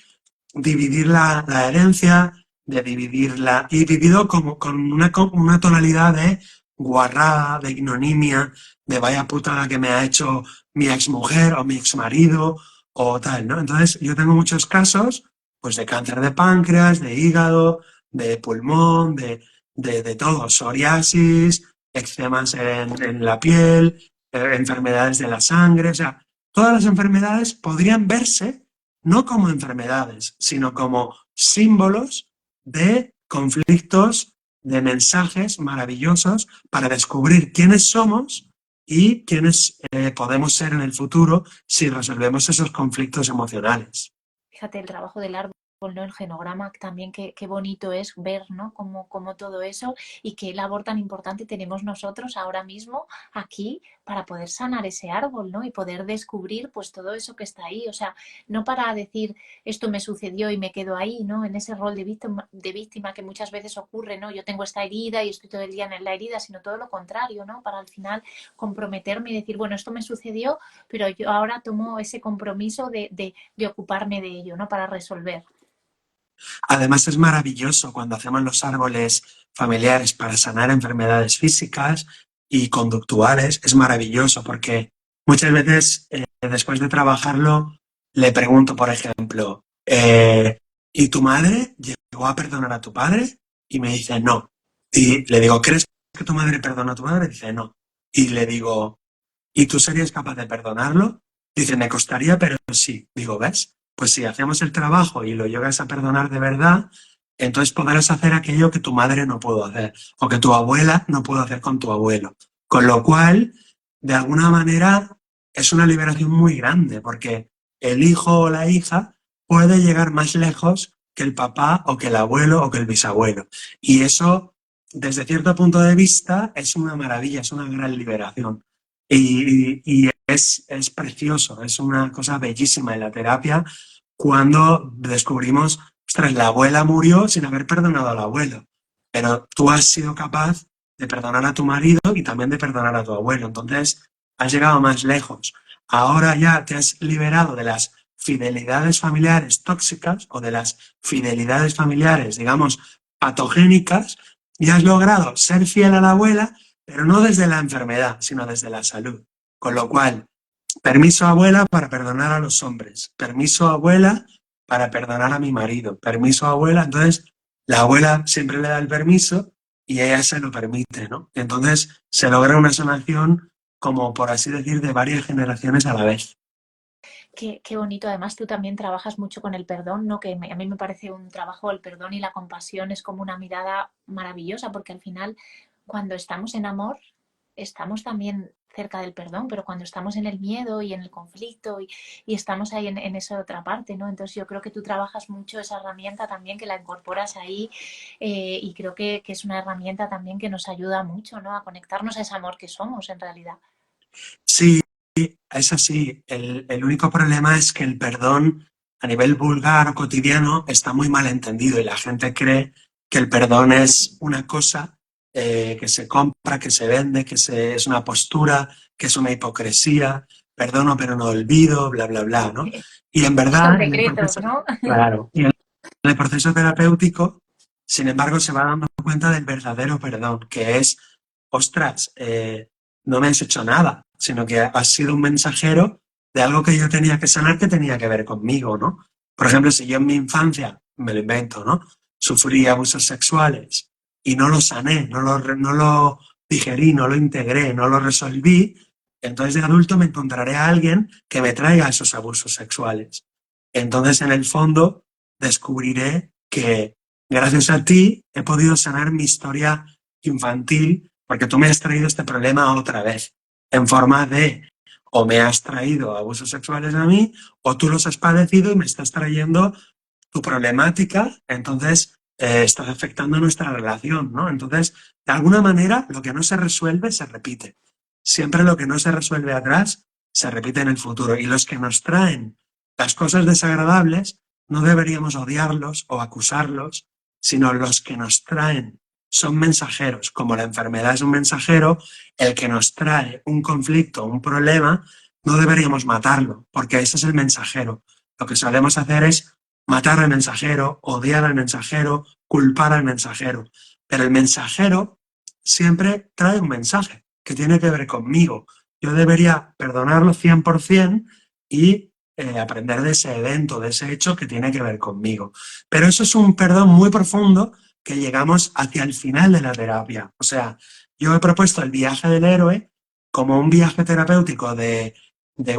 dividir la herencia, de dividirla, y vivido como con una tonalidad de guarrada, de ignominia, de vaya putada que me ha hecho mi exmujer o mi exmarido o tal, ¿no? Entonces, yo tengo muchos casos, pues, de cáncer de páncreas, de hígado, de pulmón, de todo, psoriasis, eczemas en la piel, enfermedades de la sangre, o sea, todas las enfermedades podrían verse no como enfermedades, sino como símbolos de conflictos, de mensajes maravillosos para descubrir quiénes somos y quiénes podemos ser en el futuro si resolvemos esos conflictos emocionales. Fíjate el trabajo del árbol, ¿no? El genograma también, qué bonito es ver, ¿no? Como todo eso y qué labor tan importante tenemos nosotros ahora mismo aquí para poder sanar ese árbol, ¿no? Y poder descubrir pues todo eso que está ahí. O sea, no para decir esto me sucedió y me quedo ahí, ¿no? En ese rol de víctima que muchas veces ocurre, ¿no? Yo tengo esta herida y estoy todo el día en la herida, sino todo lo contrario, ¿no? Para al final comprometerme y decir, bueno, esto me sucedió, pero yo ahora tomo ese compromiso de ocuparme de ello, ¿no? Para resolver. Además, es maravilloso cuando hacemos los árboles familiares para sanar enfermedades físicas y conductuales. Es maravilloso porque muchas veces, después de trabajarlo, le pregunto, por ejemplo, ¿y tu madre llegó a perdonar a tu padre? Y me dice, no. Y le digo, ¿crees que tu madre perdonó a tu padre? Dice, no. Y le digo, ¿y tú serías capaz de perdonarlo? Dice, me costaría, pero sí. Digo, ¿ves? Pues si hacemos el trabajo y lo llegas a perdonar de verdad, entonces podrás hacer aquello que tu madre no pudo hacer o que tu abuela no pudo hacer con tu abuelo. Con lo cual, de alguna manera, es una liberación muy grande porque el hijo o la hija puede llegar más lejos que el papá o que el abuelo o que el bisabuelo. Y eso, desde cierto punto de vista, es una maravilla, es una gran liberación. Y es precioso, es una cosa bellísima en la terapia cuando descubrimos, ostras, la abuela murió sin haber perdonado al abuelo, pero tú has sido capaz de perdonar a tu marido y también de perdonar a tu abuelo, entonces has llegado más lejos. Ahora ya te has liberado de las fidelidades familiares tóxicas o de las fidelidades familiares, digamos, patogénicas, y has logrado ser fiel a la abuela, pero no desde la enfermedad, sino desde la salud. Con lo cual, permiso abuela para perdonar a los hombres, permiso abuela para perdonar a mi marido, permiso abuela, entonces la abuela siempre le da el permiso y ella se lo permite, ¿no? Entonces se logra una sanación como por así decir de varias generaciones a la vez. Qué bonito. Además, tú también trabajas mucho con el perdón, ¿no? A mí me parece un trabajo, el perdón y la compasión es como una mirada maravillosa, porque al final, cuando estamos en amor, estamos también cerca del perdón, pero cuando estamos en el miedo y en el conflicto y estamos ahí en esa otra parte, ¿no? Entonces yo creo que tú trabajas mucho esa herramienta también, que la incorporas ahí y creo que es una herramienta también que nos ayuda mucho, ¿no? A conectarnos a ese amor que somos en realidad. Sí, es así. El único problema es que el perdón a nivel vulgar o cotidiano está muy mal entendido y la gente cree que el perdón es una cosa que se compra, que se vende, es una postura, que es una hipocresía, perdono pero no olvido, bla, bla, bla, ¿no? Y en Muchos verdad, en el decretos, proceso, ¿no? claro, y en el proceso terapéutico, sin embargo, se va dando cuenta del verdadero perdón, que es, ostras, no me has hecho nada, sino que has sido un mensajero de algo que yo tenía que sanar que tenía que ver conmigo, ¿no? Por ejemplo, si yo en mi infancia, me lo invento, ¿no? Sufrí abusos sexuales y no lo sané, no lo digerí, no lo integré, no lo resolví, entonces de adulto me encontraré a alguien que me traiga esos abusos sexuales. Entonces, en el fondo, descubriré que gracias a ti he podido sanar mi historia infantil porque tú me has traído este problema otra vez, en forma de o me has traído abusos sexuales a mí o tú los has padecido y me estás trayendo tu problemática, entonces estás afectando nuestra relación, ¿no? Entonces, de alguna manera, lo que no se resuelve se repite. Siempre lo que no se resuelve atrás se repite en el futuro. Y los que nos traen las cosas desagradables, no deberíamos odiarlos o acusarlos, sino los que nos traen son mensajeros. Como la enfermedad es un mensajero, el que nos trae un conflicto, un problema, no deberíamos matarlo, porque ese es el mensajero. Lo que solemos hacer es matar al mensajero, odiar al mensajero, culpar al mensajero. Pero el mensajero siempre trae un mensaje que tiene que ver conmigo. Yo debería perdonarlo 100% y aprender de ese evento, de ese hecho que tiene que ver conmigo. Pero eso es un perdón muy profundo que llegamos hacia el final de la terapia. O sea, yo he propuesto el viaje del héroe como un viaje terapéutico de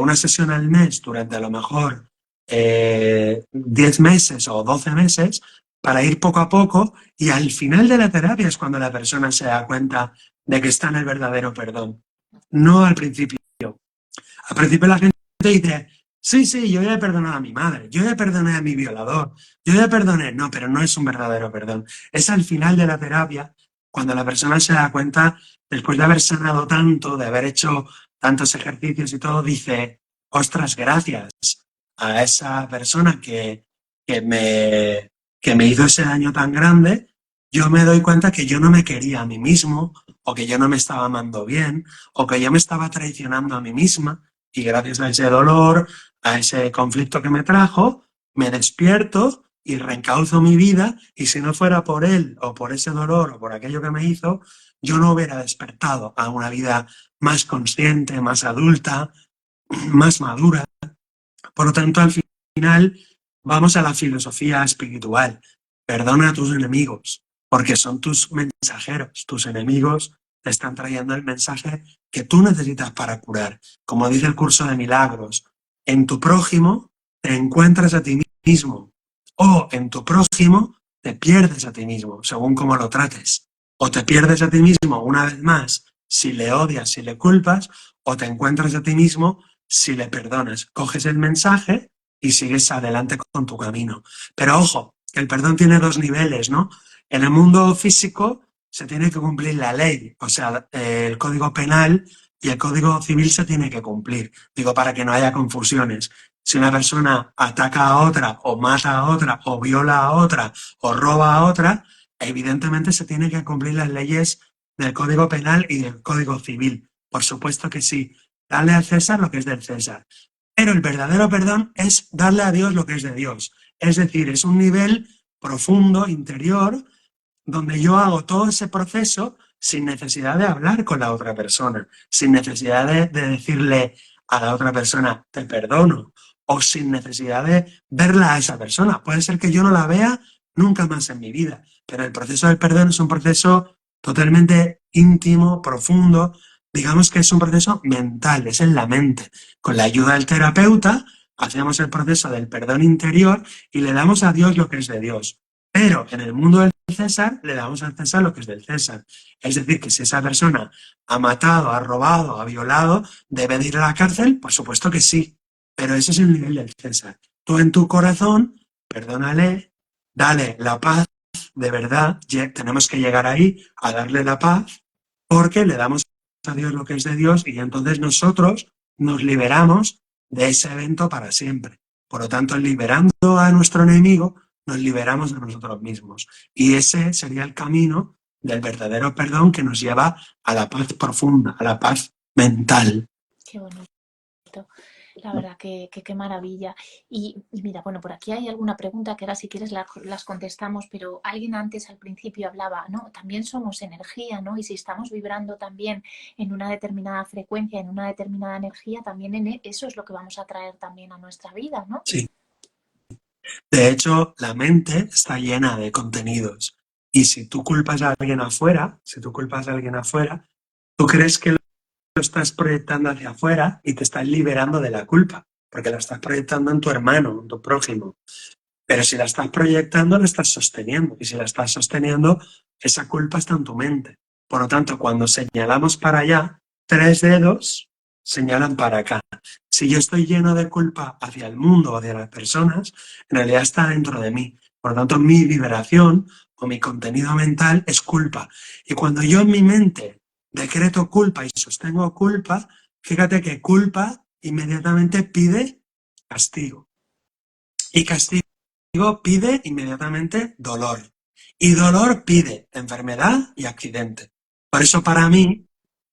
una sesión al mes durante a lo mejor 10 meses o 12 meses para ir poco a poco y al final de la terapia es cuando la persona se da cuenta de que está en el verdadero perdón. No al principio. Al principio la gente dice, sí, sí, yo ya he perdonado a mi madre, yo ya perdoné a mi violador, yo ya perdoné. No, pero no es un verdadero perdón. Es al final de la terapia cuando la persona se da cuenta, después de haber sanado tanto, de haber hecho tantos ejercicios y todo, dice, ostras, gracias a esa persona que me, que me hizo ese daño tan grande, yo me doy cuenta que yo no me quería a mí mismo, o que yo no me estaba amando bien, o que yo me estaba traicionando a mí misma, y gracias a ese dolor, a ese conflicto que me trajo, me despierto y reencauzo mi vida, y si no fuera por él, o por ese dolor, o por aquello que me hizo, yo no hubiera despertado a una vida más consciente, más adulta, más madura. Por lo tanto, al final vamos a la filosofía espiritual. Perdona a tus enemigos, porque son tus mensajeros. Tus enemigos te están trayendo el mensaje que tú necesitas para curar. Como dice el curso de milagros, en tu prójimo te encuentras a ti mismo, o en tu prójimo te pierdes a ti mismo, según cómo lo trates. O te pierdes a ti mismo una vez más si le odias, si le culpas, o te encuentras a ti mismo si le perdonas. Coges el mensaje y sigues adelante con tu camino. Pero ojo, que el perdón tiene dos niveles, ¿no? En el mundo físico se tiene que cumplir la ley, o sea, el código penal y el código civil se tiene que cumplir. Digo, para que no haya confusiones. Si una persona ataca a otra, o mata a otra, o viola a otra, o roba a otra, evidentemente se tienen que cumplir las leyes del Código Penal y del Código Civil. Por supuesto que sí. Darle al César lo que es del César. Pero el verdadero perdón es darle a Dios lo que es de Dios. Es decir, es un nivel profundo, interior, donde yo hago todo ese proceso sin necesidad de hablar con la otra persona, sin necesidad de decirle a la otra persona, te perdono, o sin necesidad de verla a esa persona. Puede ser que yo no la vea nunca más en mi vida, pero el proceso del perdón es un proceso totalmente íntimo, profundo, digamos que es un proceso mental, es en la mente. Con la ayuda del terapeuta hacemos el proceso del perdón interior y le damos a Dios lo que es de Dios. Pero en el mundo del César le damos al César lo que es del César. Es decir, que si esa persona ha matado, ha robado, ha violado, ¿debe de ir a la cárcel? Por supuesto que sí, pero ese es el nivel del César. Tú en tu corazón, perdónale, dale la paz, de verdad, tenemos que llegar ahí a darle la paz porque le damos a Dios lo que es de Dios y entonces nosotros nos liberamos de ese evento para siempre. Por lo tanto, liberando a nuestro enemigo, nos liberamos de nosotros mismos. Y ese sería el camino del verdadero perdón que nos lleva a la paz profunda, a la paz mental. Qué bonito. La verdad que qué maravilla. Y mira, bueno, por aquí hay alguna pregunta que ahora si quieres las contestamos, pero alguien antes al principio hablaba, ¿no? También somos energía, ¿no? Y si estamos vibrando también en una determinada frecuencia, en una determinada energía, también eso es lo que vamos a traer también a nuestra vida, ¿no? Sí. De hecho, la mente está llena de contenidos. Y si tú culpas a alguien afuera, tú crees que lo estás proyectando hacia afuera y te estás liberando de la culpa, porque la estás proyectando en tu hermano, en tu prójimo. Pero si la estás proyectando, la estás sosteniendo. Y si la estás sosteniendo, esa culpa está en tu mente. Por lo tanto, cuando señalamos para allá, 3 dedos señalan para acá. Si yo estoy lleno de culpa hacia el mundo o hacia las personas, en realidad está dentro de mí. Por lo tanto, mi vibración o mi contenido mental es culpa. Y cuando yo en mi mente decreto culpa y sostengo culpa, fíjate que culpa inmediatamente pide castigo. Y castigo pide inmediatamente dolor. Y dolor pide enfermedad y accidente. Por eso para mí,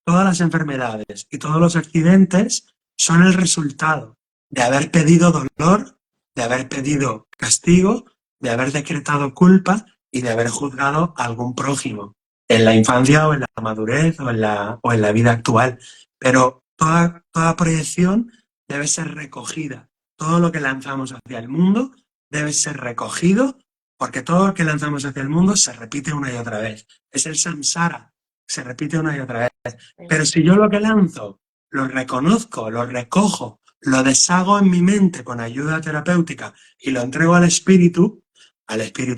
todas las enfermedades y todos los accidentes son el resultado de haber pedido dolor, de haber pedido castigo, de haber decretado culpa y de haber juzgado a algún prójimo, en la infancia o en la madurez o en la vida actual. Pero toda proyección debe ser recogida. Todo lo que lanzamos hacia el mundo debe ser recogido porque todo lo que lanzamos hacia el mundo se repite una y otra vez. Es el samsara, se repite una y otra vez. Pero si yo lo que lanzo lo reconozco, lo recojo, lo deshago en mi mente con ayuda terapéutica y lo entrego al Espíritu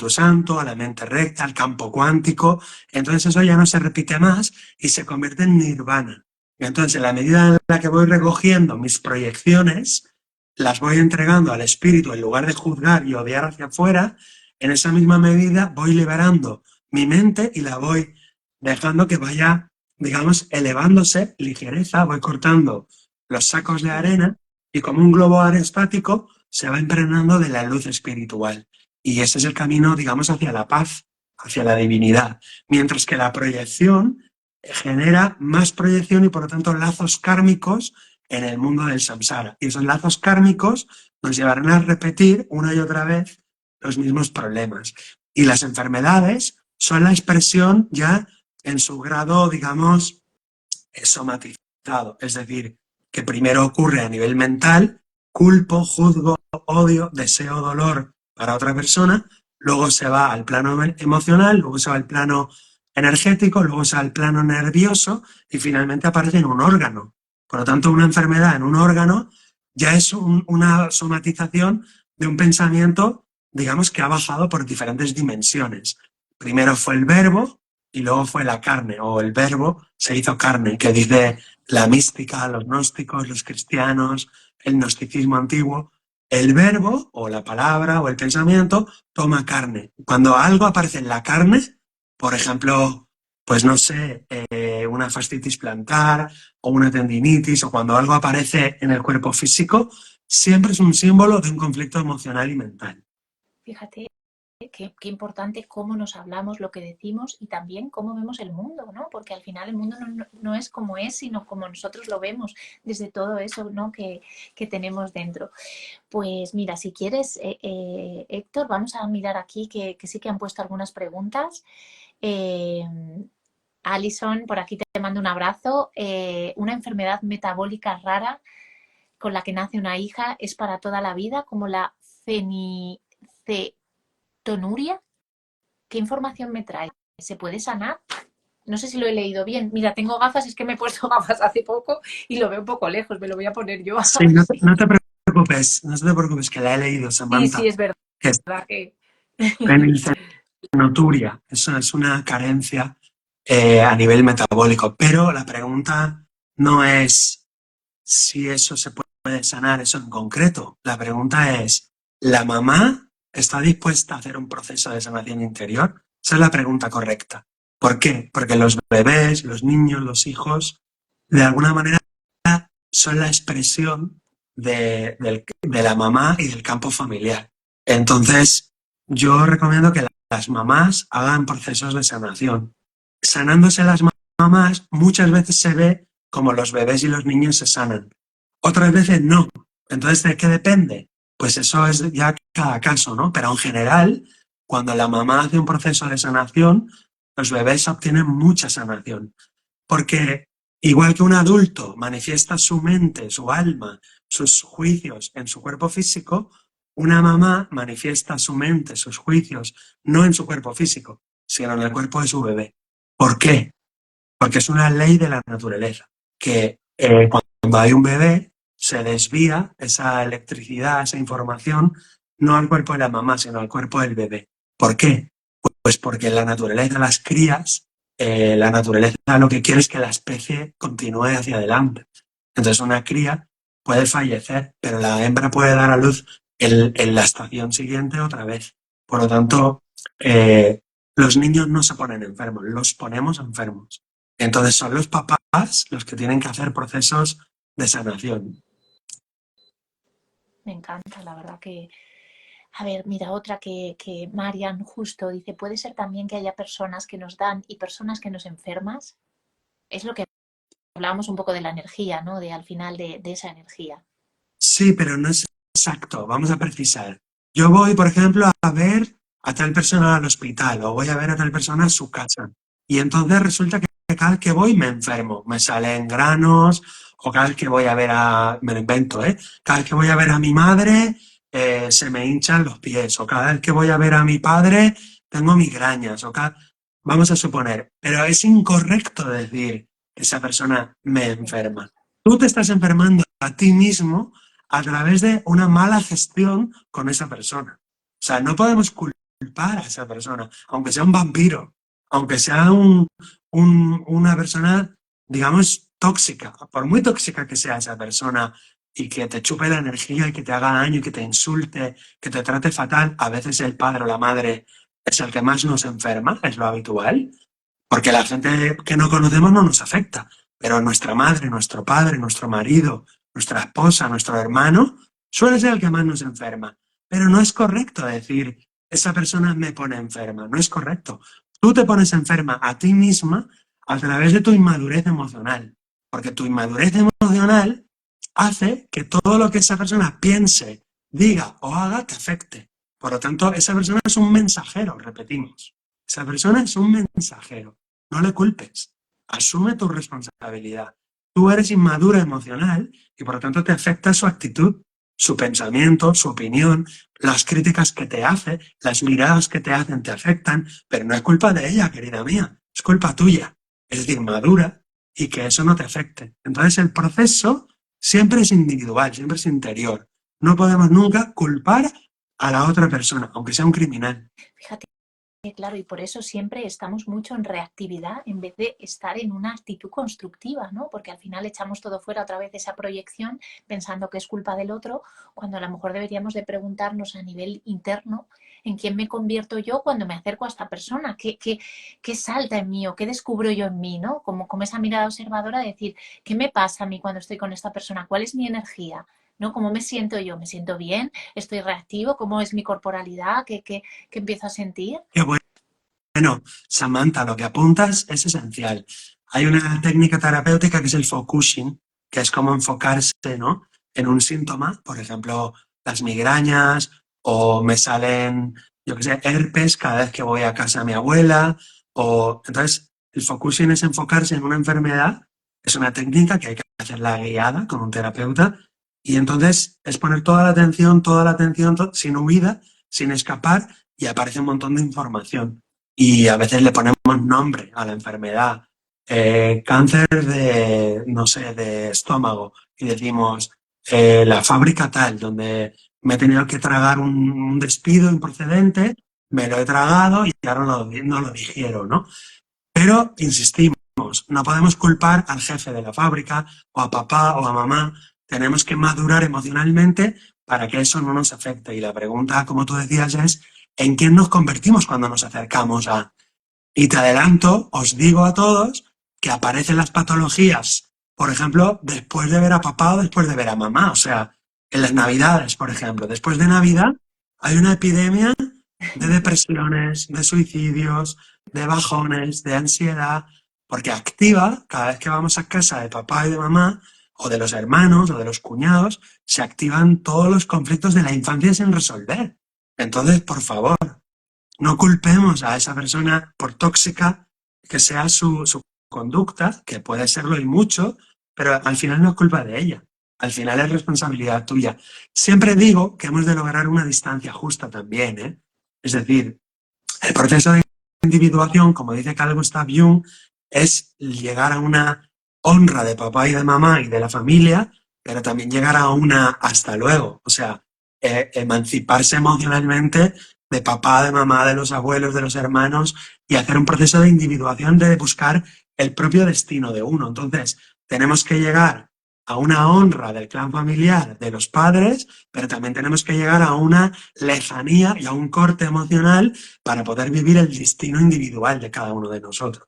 Santo, a la mente recta, al campo cuántico, entonces eso ya no se repite más y se convierte en nirvana. Y entonces, en la medida en la que voy recogiendo mis proyecciones, las voy entregando al espíritu en lugar de juzgar y odiar hacia afuera, en esa misma medida voy liberando mi mente y la voy dejando que vaya, digamos, elevándose, ligereza, voy cortando los sacos de arena y como un globo aerostático se va impregnando de la luz espiritual. Y ese es el camino, digamos, hacia la paz, hacia la divinidad. Mientras que la proyección genera más proyección y por lo tanto lazos kármicos en el mundo del samsara. Y esos lazos kármicos nos llevarán a repetir una y otra vez los mismos problemas. Y las enfermedades son la expresión ya en su grado, digamos, somatizado. Es decir, que primero ocurre a nivel mental culpo, juzgo, odio, deseo dolor para otra persona, luego se va al plano emocional, luego se va al plano energético, luego se va al plano nervioso y finalmente aparece en un órgano. Por lo tanto, una enfermedad en un órgano ya es una somatización de un pensamiento, digamos, que ha bajado por diferentes dimensiones. Primero fue el verbo y luego fue la carne, o el verbo se hizo carne, que dice la mística, los gnósticos, los cristianos, el gnosticismo antiguo. El verbo, o la palabra, o el pensamiento, toma carne. Cuando algo aparece en la carne, por ejemplo, pues no sé, una fascitis plantar o una tendinitis, o cuando algo aparece en el cuerpo físico, siempre es un símbolo de un conflicto emocional y mental. Fíjate qué importante cómo nos hablamos, lo que decimos y también cómo vemos el mundo, ¿no? Porque al final el mundo no es como es, sino como nosotros lo vemos desde todo eso, ¿no? que tenemos dentro. Pues mira, si quieres, Héctor, vamos a mirar aquí que sí que han puesto algunas preguntas. Alison, por aquí te mando un abrazo. Una enfermedad metabólica rara con la que nace una hija es para toda la vida, como la fenilcetonuria. ¿Qué información me trae? ¿Se puede sanar? No sé si lo he leído bien. Mira, tengo gafas, es que me he puesto gafas hace poco y lo veo un poco lejos, me lo voy a poner yo. Sí, no te preocupes, no te preocupes, que la he leído, Sí, Samantha, es verdad que es que... fenilcetonuria. Eso es una carencia a nivel metabólico, pero la pregunta no es si eso se puede sanar, eso en concreto. La pregunta es, ¿la mamá está dispuesta a hacer un proceso de sanación interior? Esa es la pregunta correcta. ¿Por qué? Porque los bebés, los niños, los hijos, de alguna manera son la expresión de la mamá y del campo familiar. Entonces, yo recomiendo que las mamás hagan procesos de sanación. Sanándose las mamás, muchas veces se ve como los bebés y los niños se sanan. Otras veces no. Entonces, ¿de qué depende? Pues eso es ya cada caso, ¿no? Pero en general, cuando la mamá hace un proceso de sanación, los bebés obtienen mucha sanación. Porque igual que un adulto manifiesta su mente, su alma, sus juicios en su cuerpo físico, una mamá manifiesta su mente, sus juicios, no en su cuerpo físico, sino en el cuerpo de su bebé. ¿Por qué? Porque es una ley de la naturaleza, que cuando hay un bebé se desvía esa electricidad, esa información, no al cuerpo de la mamá, sino al cuerpo del bebé. ¿Por qué? Pues porque en la naturaleza, las crías, la naturaleza lo que quiere es que la especie continúe hacia adelante. Entonces una cría puede fallecer, pero la hembra puede dar a luz en la estación siguiente otra vez. Por lo tanto, los niños no se ponen enfermos, los ponemos enfermos. Entonces son los papás los que tienen que hacer procesos de sanación. Me encanta, la verdad que... A ver, mira, otra que Marian justo dice, ¿puede ser también que haya personas que nos dan y personas que nos enfermas? Es lo que hablábamos un poco de la energía, ¿no? De al final de esa energía. Sí, pero no es exacto. Vamos a precisar. Yo voy, por ejemplo, a ver a tal persona al hospital o voy a ver a tal persona a su casa. Y entonces resulta que cada vez que voy me enfermo. Me salen granos o cada vez que voy a ver a... Me lo invento, ¿eh? Cada vez que voy a ver a mi madre se me hinchan los pies. O cada vez que voy a ver a mi padre tengo migrañas. Vamos a suponer. Pero es incorrecto decir que esa persona me enferma. Tú te estás enfermando a ti mismo a través de una mala gestión con esa persona. O sea, no podemos culpar a esa persona, aunque sea un vampiro, aunque sea una persona, digamos, tóxica, por muy tóxica que sea esa persona y que te chupe la energía y que te haga daño y que te insulte, que te trate fatal, a veces el padre o la madre es el que más nos enferma, es lo habitual, porque la gente que no conocemos no nos afecta, pero nuestra madre, nuestro padre, nuestro marido, nuestra esposa, nuestro hermano, suele ser el que más nos enferma. Pero no es correcto decir, esa persona me pone enferma, no es correcto. Tú te pones enferma a ti misma a través de tu inmadurez emocional, porque tu inmadurez emocional hace que todo lo que esa persona piense, diga o haga te afecte. Por lo tanto, esa persona es un mensajero, repetimos. Esa persona es un mensajero. No le culpes. Asume tu responsabilidad. Tú eres inmadura emocional y por lo tanto te afecta su actitud. su pensamiento, su opinión, las críticas que te hace, las miradas que te hacen te afectan, pero no es culpa de ella, querida mía, es culpa tuya. Es decir, madura y que eso no te afecte. Entonces el proceso siempre es individual, siempre es interior. No podemos nunca culpar a la otra persona, aunque sea un criminal. Fíjate. Claro, y por eso siempre estamos mucho en reactividad en vez de estar en una actitud constructiva, ¿no? Porque al final echamos todo fuera otra vez esa proyección pensando que es culpa del otro, cuando a lo mejor deberíamos de preguntarnos a nivel interno en quién me convierto yo cuando me acerco a esta persona, qué salta en mí o qué descubro yo en mí, ¿no? Como esa mirada observadora de decir, ¿qué me pasa a mí cuando estoy con esta persona? ¿Cuál es mi energía? ¿No? ¿Cómo me siento yo? ¿Me siento bien? ¿Estoy reactivo? ¿Cómo es mi corporalidad? ¿Qué empiezo a sentir? Qué bueno, Samantha, lo que apuntas es esencial. Hay una técnica terapéutica que es el focusing, que es como enfocarse, ¿no?, en un síntoma, por ejemplo, las migrañas o me salen, yo qué sé, herpes cada vez que voy a casa de mi abuela. O entonces, el focusing es enfocarse en una enfermedad. Es una técnica que hay que hacerla guiada con un terapeuta y entonces es poner toda la atención, sin huida, sin escapar, y aparece un montón de información y a veces le ponemos nombre a la enfermedad. Cáncer de, no sé, de estómago, y decimos la fábrica tal, donde me he tenido que tragar un despido improcedente, me lo he tragado y ahora no lo digiero, ¿no? Pero insistimos, no podemos culpar al jefe de la fábrica o a papá o a mamá. Tenemos que madurar emocionalmente para que eso no nos afecte. Y la pregunta, como tú decías, es ¿en quién nos convertimos cuando nos acercamos a... Y te adelanto, os digo a todos que aparecen las patologías, por ejemplo, después de ver a papá o después de ver a mamá. O sea, en las Navidades, por ejemplo, después de Navidad hay una epidemia de depresiones, de suicidios, de bajones, de ansiedad, porque activa, cada vez que vamos a casa de papá y de mamá, o de los hermanos, o de los cuñados, se activan todos los conflictos de la infancia sin resolver. Entonces, por favor, no culpemos a esa persona por tóxica que sea su conducta, que puede serlo y mucho, pero al final no es culpa de ella. Al final es responsabilidad tuya. Siempre digo que hemos de lograr una distancia justa también, ¿eh? Es decir, el proceso de individuación, como dice Carl Gustav Jung, es llegar a una honra de papá y de mamá y de la familia, pero también llegar a una hasta luego. O sea, emanciparse emocionalmente de papá, de mamá, de los abuelos, de los hermanos, y hacer un proceso de individuación, de buscar el propio destino de uno. Entonces, tenemos que llegar a una honra del clan familiar de los padres, pero también tenemos que llegar a una lejanía y a un corte emocional para poder vivir el destino individual de cada uno de nosotros.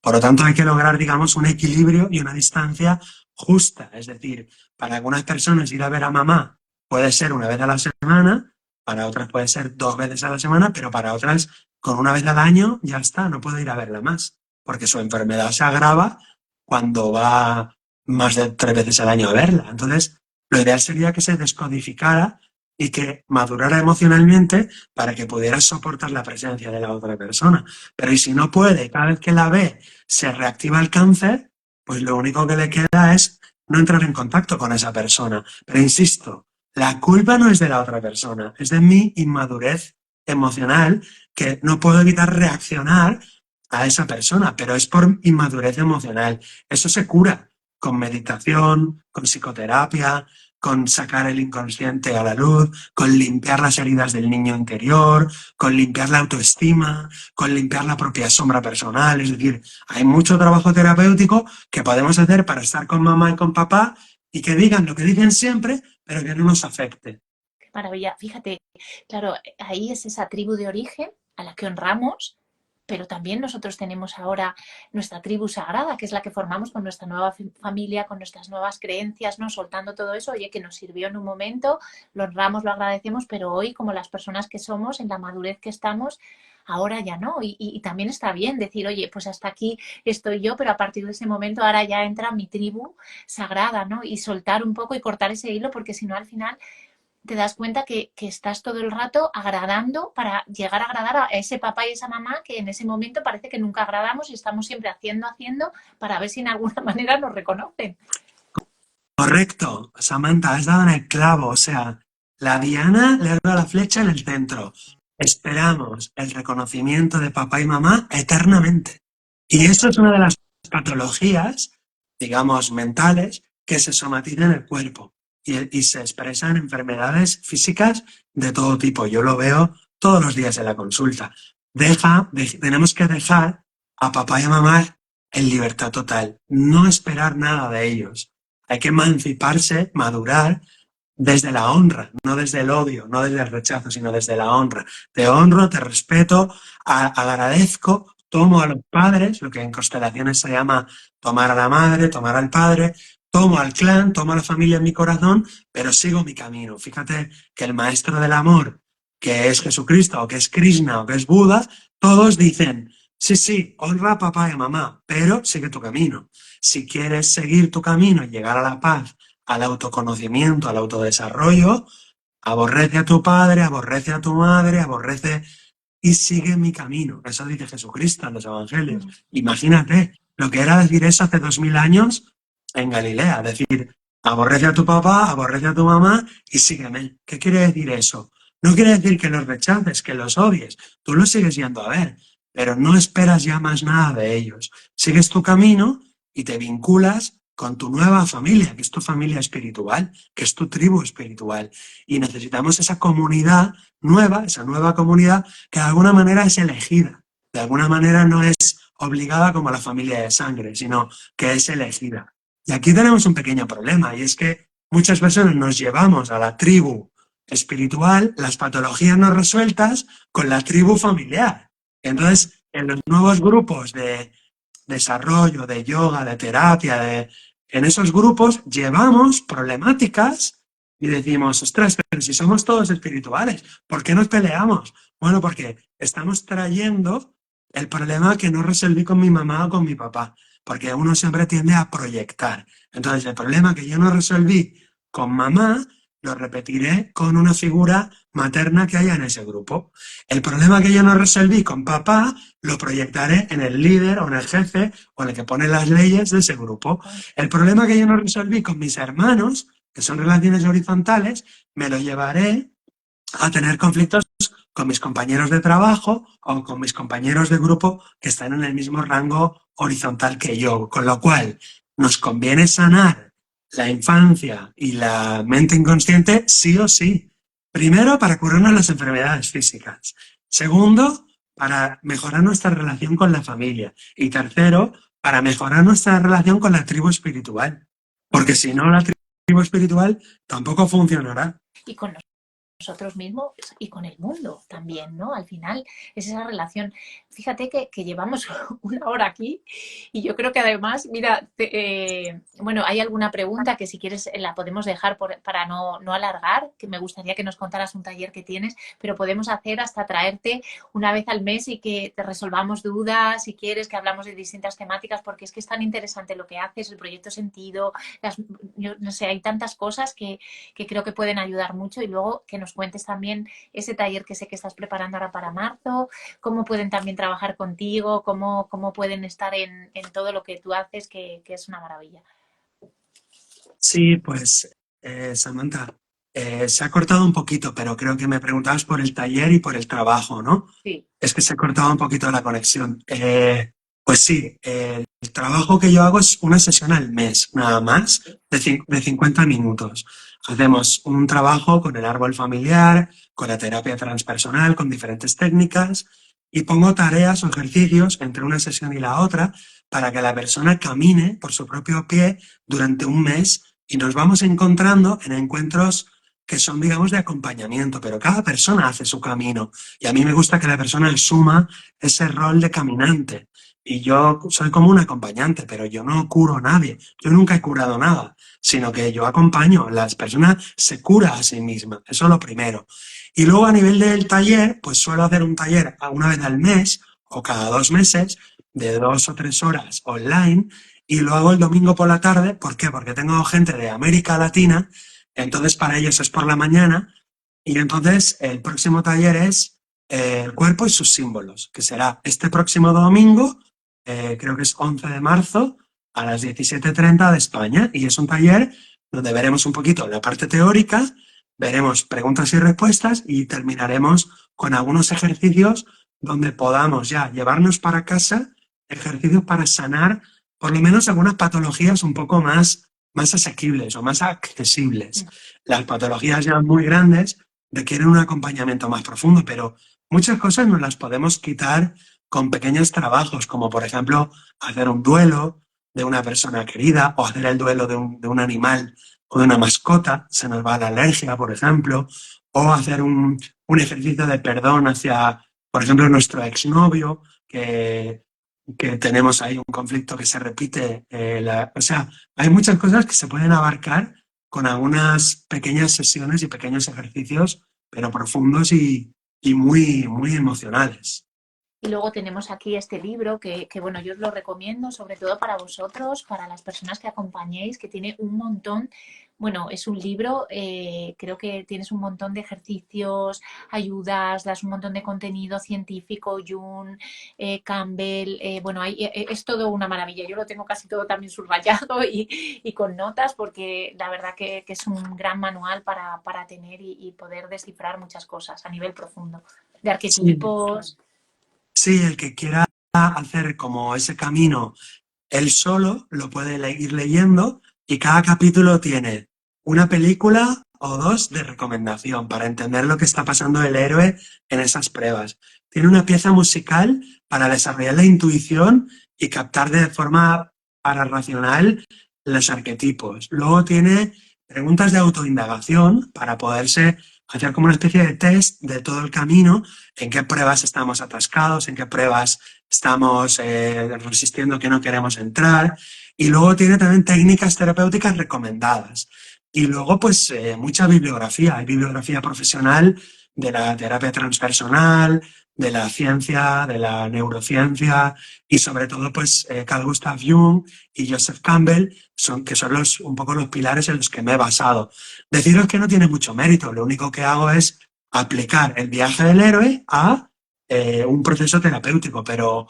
Por lo tanto, hay que lograr, digamos, un equilibrio y una distancia justa. Es decir, para algunas personas ir a ver a mamá puede ser una vez a la semana, para otras puede ser 2 veces a la semana, pero para otras con una vez al año ya está, no puedo ir a verla más, porque su enfermedad se agrava cuando va más de 3 veces al año a verla. Entonces, lo ideal sería que se descodificara y que madurara emocionalmente para que pudiera soportar la presencia de la otra persona. Pero y si no puede, cada vez que la ve se reactiva el cáncer, pues lo único que le queda es no entrar en contacto con esa persona. Pero insisto, la culpa no es de la otra persona, es de mi inmadurez emocional, que no puedo evitar reaccionar a esa persona, pero es por inmadurez emocional. Eso se cura con meditación, con psicoterapia, con sacar el inconsciente a la luz, con limpiar las heridas del niño interior, con limpiar la autoestima, con limpiar la propia sombra personal. Es decir, hay mucho trabajo terapéutico que podemos hacer para estar con mamá y con papá y que digan lo que dicen siempre, pero que no nos afecte. Qué maravilla. Fíjate, claro, ahí es esa tribu de origen a la que honramos, pero también nosotros tenemos ahora nuestra tribu sagrada, que es la que formamos con nuestra nueva familia, con nuestras nuevas creencias, ¿no? Soltando todo eso, oye, que nos sirvió en un momento, lo honramos, lo agradecemos, pero hoy, como las personas que somos, en la madurez que estamos, ahora ya no. Y también está bien decir, oye, pues hasta aquí estoy yo, pero a partir de ese momento ahora ya entra mi tribu sagrada, ¿no? Y soltar un poco y cortar ese hilo, porque si no, al final te das cuenta que estás todo el rato agradando para llegar a agradar a ese papá y esa mamá que en ese momento parece que nunca agradamos y estamos siempre haciendo para ver si en alguna manera nos reconocen. Correcto, Samantha, has dado en el clavo. O sea, la diana le ha dado la flecha en el centro. Esperamos el reconocimiento de papá y mamá eternamente. Y eso es una de las patologías, digamos, mentales que se somatizan en el cuerpo y se expresan en enfermedades físicas de todo tipo. Yo lo veo todos los días en la consulta. Tenemos que dejar a papá y a mamá en libertad total, no esperar nada de ellos. Hay que emanciparse, madurar desde la honra, no desde el odio, no desde el rechazo, sino desde la honra. Te honro, te respeto, agradezco, tomo a los padres, lo que en constelaciones se llama tomar a la madre, tomar al padre, tomo al clan, tomo a la familia en mi corazón, pero sigo mi camino. Fíjate que el maestro del amor, que es Jesucristo, o que es Krishna, o que es Buda, todos dicen, sí, sí, honra a papá y a mamá, pero sigue tu camino. Si quieres seguir tu camino y llegar a la paz, al autoconocimiento, al autodesarrollo, aborrece a tu padre, aborrece a tu madre, aborrece y sigue mi camino. Eso dice Jesucristo en los evangelios. Imagínate lo que era decir eso hace 2000 años en Galilea, decir, aborrece a tu papá, aborrece a tu mamá y sígueme. ¿Qué quiere decir eso? No quiere decir que los rechaces, que los odies. Tú los sigues yendo a ver, pero no esperas ya más nada de ellos. Sigues tu camino y te vinculas con tu nueva familia, que es tu familia espiritual, que es tu tribu espiritual. Y necesitamos esa comunidad nueva, esa nueva comunidad que de alguna manera es elegida. De alguna manera no es obligada como la familia de sangre, sino que es elegida. Y aquí tenemos un pequeño problema, y es que muchas personas nos llevamos a la tribu espiritual las patologías no resueltas con la tribu familiar. Entonces, en los nuevos grupos de desarrollo, de yoga, de terapia, en esos grupos llevamos problemáticas y decimos, ostras, pero si somos todos espirituales, ¿por qué nos peleamos? Bueno, porque estamos trayendo el problema que no resolví con mi mamá o con mi papá, porque uno siempre tiende a proyectar. Entonces, el problema que yo no resolví con mamá, lo repetiré con una figura materna que haya en ese grupo. El problema que yo no resolví con papá, lo proyectaré en el líder o en el jefe o en el que pone las leyes de ese grupo. El problema que yo no resolví con mis hermanos, que son relaciones horizontales, me lo llevaré a tener conflictos con mis compañeros de trabajo o con mis compañeros de grupo que están en el mismo rango horizontal que yo. Con lo cual, nos conviene sanar la infancia y la mente inconsciente sí o sí. Primero, para curarnos las enfermedades físicas. Segundo, para mejorar nuestra relación con la familia. Y tercero, para mejorar nuestra relación con la tribu espiritual. Porque si no, la tribu espiritual tampoco funcionará. Y con nosotros mismos y con el mundo también, ¿no? Al final es esa relación. Fíjate que llevamos una hora aquí y yo creo que además, mira, bueno, hay alguna pregunta que si quieres la podemos dejar para no alargar, que me gustaría que nos contaras un taller que tienes, pero podemos hacer hasta traerte una vez al mes y que te resolvamos dudas, si quieres, que hablamos de distintas temáticas, porque es que es tan interesante lo que haces, el proyecto Sentido, yo no sé, hay tantas cosas que creo que pueden ayudar mucho y luego que nos cuentes también ese taller que sé que estás preparando ahora para marzo, cómo pueden también trabajar contigo, cómo pueden estar en todo lo que tú haces, que es una maravilla. Sí, pues Samantha, se ha cortado un poquito, pero creo que me preguntabas por el taller y por el trabajo, ¿no? Sí. Es que se ha cortado un poquito la conexión. Pues sí, el trabajo que yo hago es una sesión al mes, nada más, de 50 minutos. Hacemos un trabajo con el árbol familiar, con la terapia transpersonal, con diferentes técnicas y pongo tareas o ejercicios entre una sesión y la otra para que la persona camine por su propio pie durante un mes y nos vamos encontrando en encuentros que son, digamos, de acompañamiento, pero cada persona hace su camino y a mí me gusta que la persona asuma ese rol de caminante. Y yo soy como un acompañante, pero yo no curo a nadie. Yo nunca he curado nada, sino que yo acompaño. Las personas se cura a sí misma. Eso es lo primero. Y luego a nivel del taller, pues suelo hacer un taller una vez al mes o cada 2 meses de 2 o 3 horas online y lo hago el domingo por la tarde. ¿Por qué? Porque tengo gente de América Latina, entonces para ellos es por la mañana y entonces el próximo taller es el cuerpo y sus símbolos, que será este próximo domingo, creo que es 11 de marzo, a las 17:30 de España, y es un taller donde veremos un poquito la parte teórica, veremos preguntas y respuestas y terminaremos con algunos ejercicios donde podamos ya llevarnos para casa ejercicios para sanar por lo menos algunas patologías un poco más asequibles o más accesibles. Las patologías ya muy grandes requieren un acompañamiento más profundo, pero muchas cosas nos las podemos quitar con pequeños trabajos, como por ejemplo hacer un duelo de una persona querida o hacer el duelo de un animal o de una mascota, se nos va la alergia, por ejemplo, o hacer un ejercicio de perdón hacia, por ejemplo, nuestro exnovio, que tenemos ahí un conflicto que se repite. O sea, hay muchas cosas que se pueden abarcar con algunas pequeñas sesiones y pequeños ejercicios, pero profundos y muy emocionales. Y luego tenemos aquí este libro bueno, yo os lo recomiendo, sobre todo para vosotros, para las personas que acompañéis, que tiene un montón, bueno, es un libro, creo que tienes un montón de ejercicios, ayudas, das un montón de contenido científico, Jung, Campbell, bueno, es todo una maravilla. Yo lo tengo casi todo también subrayado y con notas, porque la verdad que es un gran manual para tener y poder descifrar muchas cosas a nivel profundo, de Sí, arquetipos. sí, el que quiera hacer como ese camino él solo lo puede ir leyendo y cada capítulo tiene una película o dos de recomendación para entender lo que está pasando el héroe en esas pruebas. Tiene una pieza musical para desarrollar la intuición y captar de forma pararracional los arquetipos. Luego tiene preguntas de autoindagación para poderse hacer como una especie de test de todo el camino, en qué pruebas estamos atascados, en qué pruebas estamos resistiendo que no queremos entrar. Y luego tiene también técnicas terapéuticas recomendadas. Y luego, pues, mucha bibliografía. Hay bibliografía profesional de la terapia transpersonal, de la ciencia, de la neurociencia y sobre todo, pues, Carl Gustav Jung y Joseph Campbell, que son un poco los pilares en los que me he basado. Deciros que no tiene mucho mérito, lo único que hago es aplicar el viaje del héroe a un proceso terapéutico, pero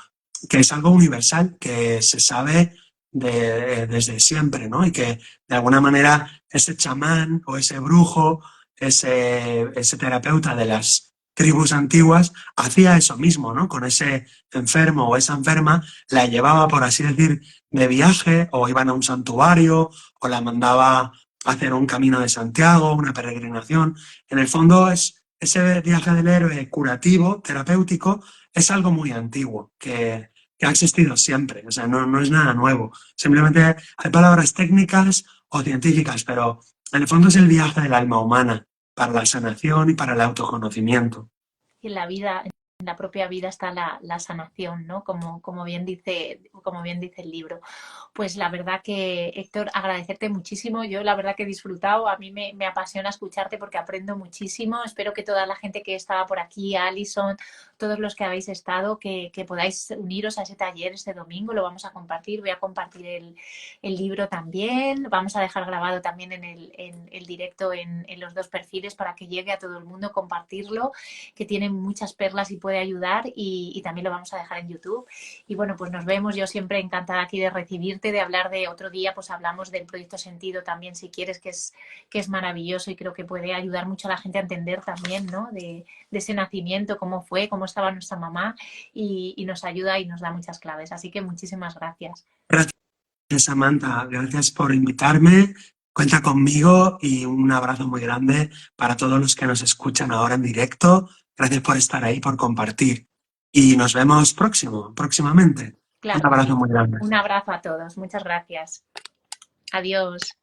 que es algo universal, que se sabe desde siempre, ¿no? Y que de alguna manera ese chamán o ese brujo, ese terapeuta de las tribus antiguas, hacía eso mismo, ¿no? Con ese enfermo o esa enferma, la llevaba, por así decir, de viaje, o iban a un santuario, o la mandaba a hacer un camino de Santiago, una peregrinación. En el fondo es ese viaje del héroe curativo, terapéutico, es algo muy antiguo, que ha existido siempre, o sea, no es nada nuevo. Simplemente hay palabras técnicas o científicas, pero en el fondo es el viaje del alma humana para la sanación y para el autoconocimiento. Y en la vida, en la propia vida está la sanación, ¿no? Como bien dice el libro. Pues la verdad que, Héctor, agradecerte muchísimo. Yo la verdad que he disfrutado. A mí me apasiona escucharte porque aprendo muchísimo. Espero que toda la gente que estaba por aquí, Alison, todos los que habéis estado, que podáis uniros a ese taller este domingo. Lo vamos a compartir. Voy a compartir el libro también. Vamos a dejar grabado también en el directo en los dos perfiles para que llegue a todo el mundo, compartirlo, que tiene muchas perlas y puede ayudar, y también lo vamos a dejar en YouTube. Y bueno, pues nos vemos. Yo siempre encantada aquí de recibirte, de hablar de otro día, pues hablamos del Proyecto Sentido también, si quieres, que es maravilloso y creo que puede ayudar mucho a la gente a entender también, ¿no? De ese nacimiento, cómo fue, cómo estaba nuestra mamá, y nos ayuda y nos da muchas claves. Así que muchísimas gracias. Gracias, Samantha, gracias por invitarme. Cuenta conmigo y un abrazo muy grande para todos los que nos escuchan ahora en directo. Gracias por estar ahí, por compartir. Y nos vemos próximamente. Un Claro que abrazo sí. muy grande. Un abrazo a todos. Muchas gracias. Adiós.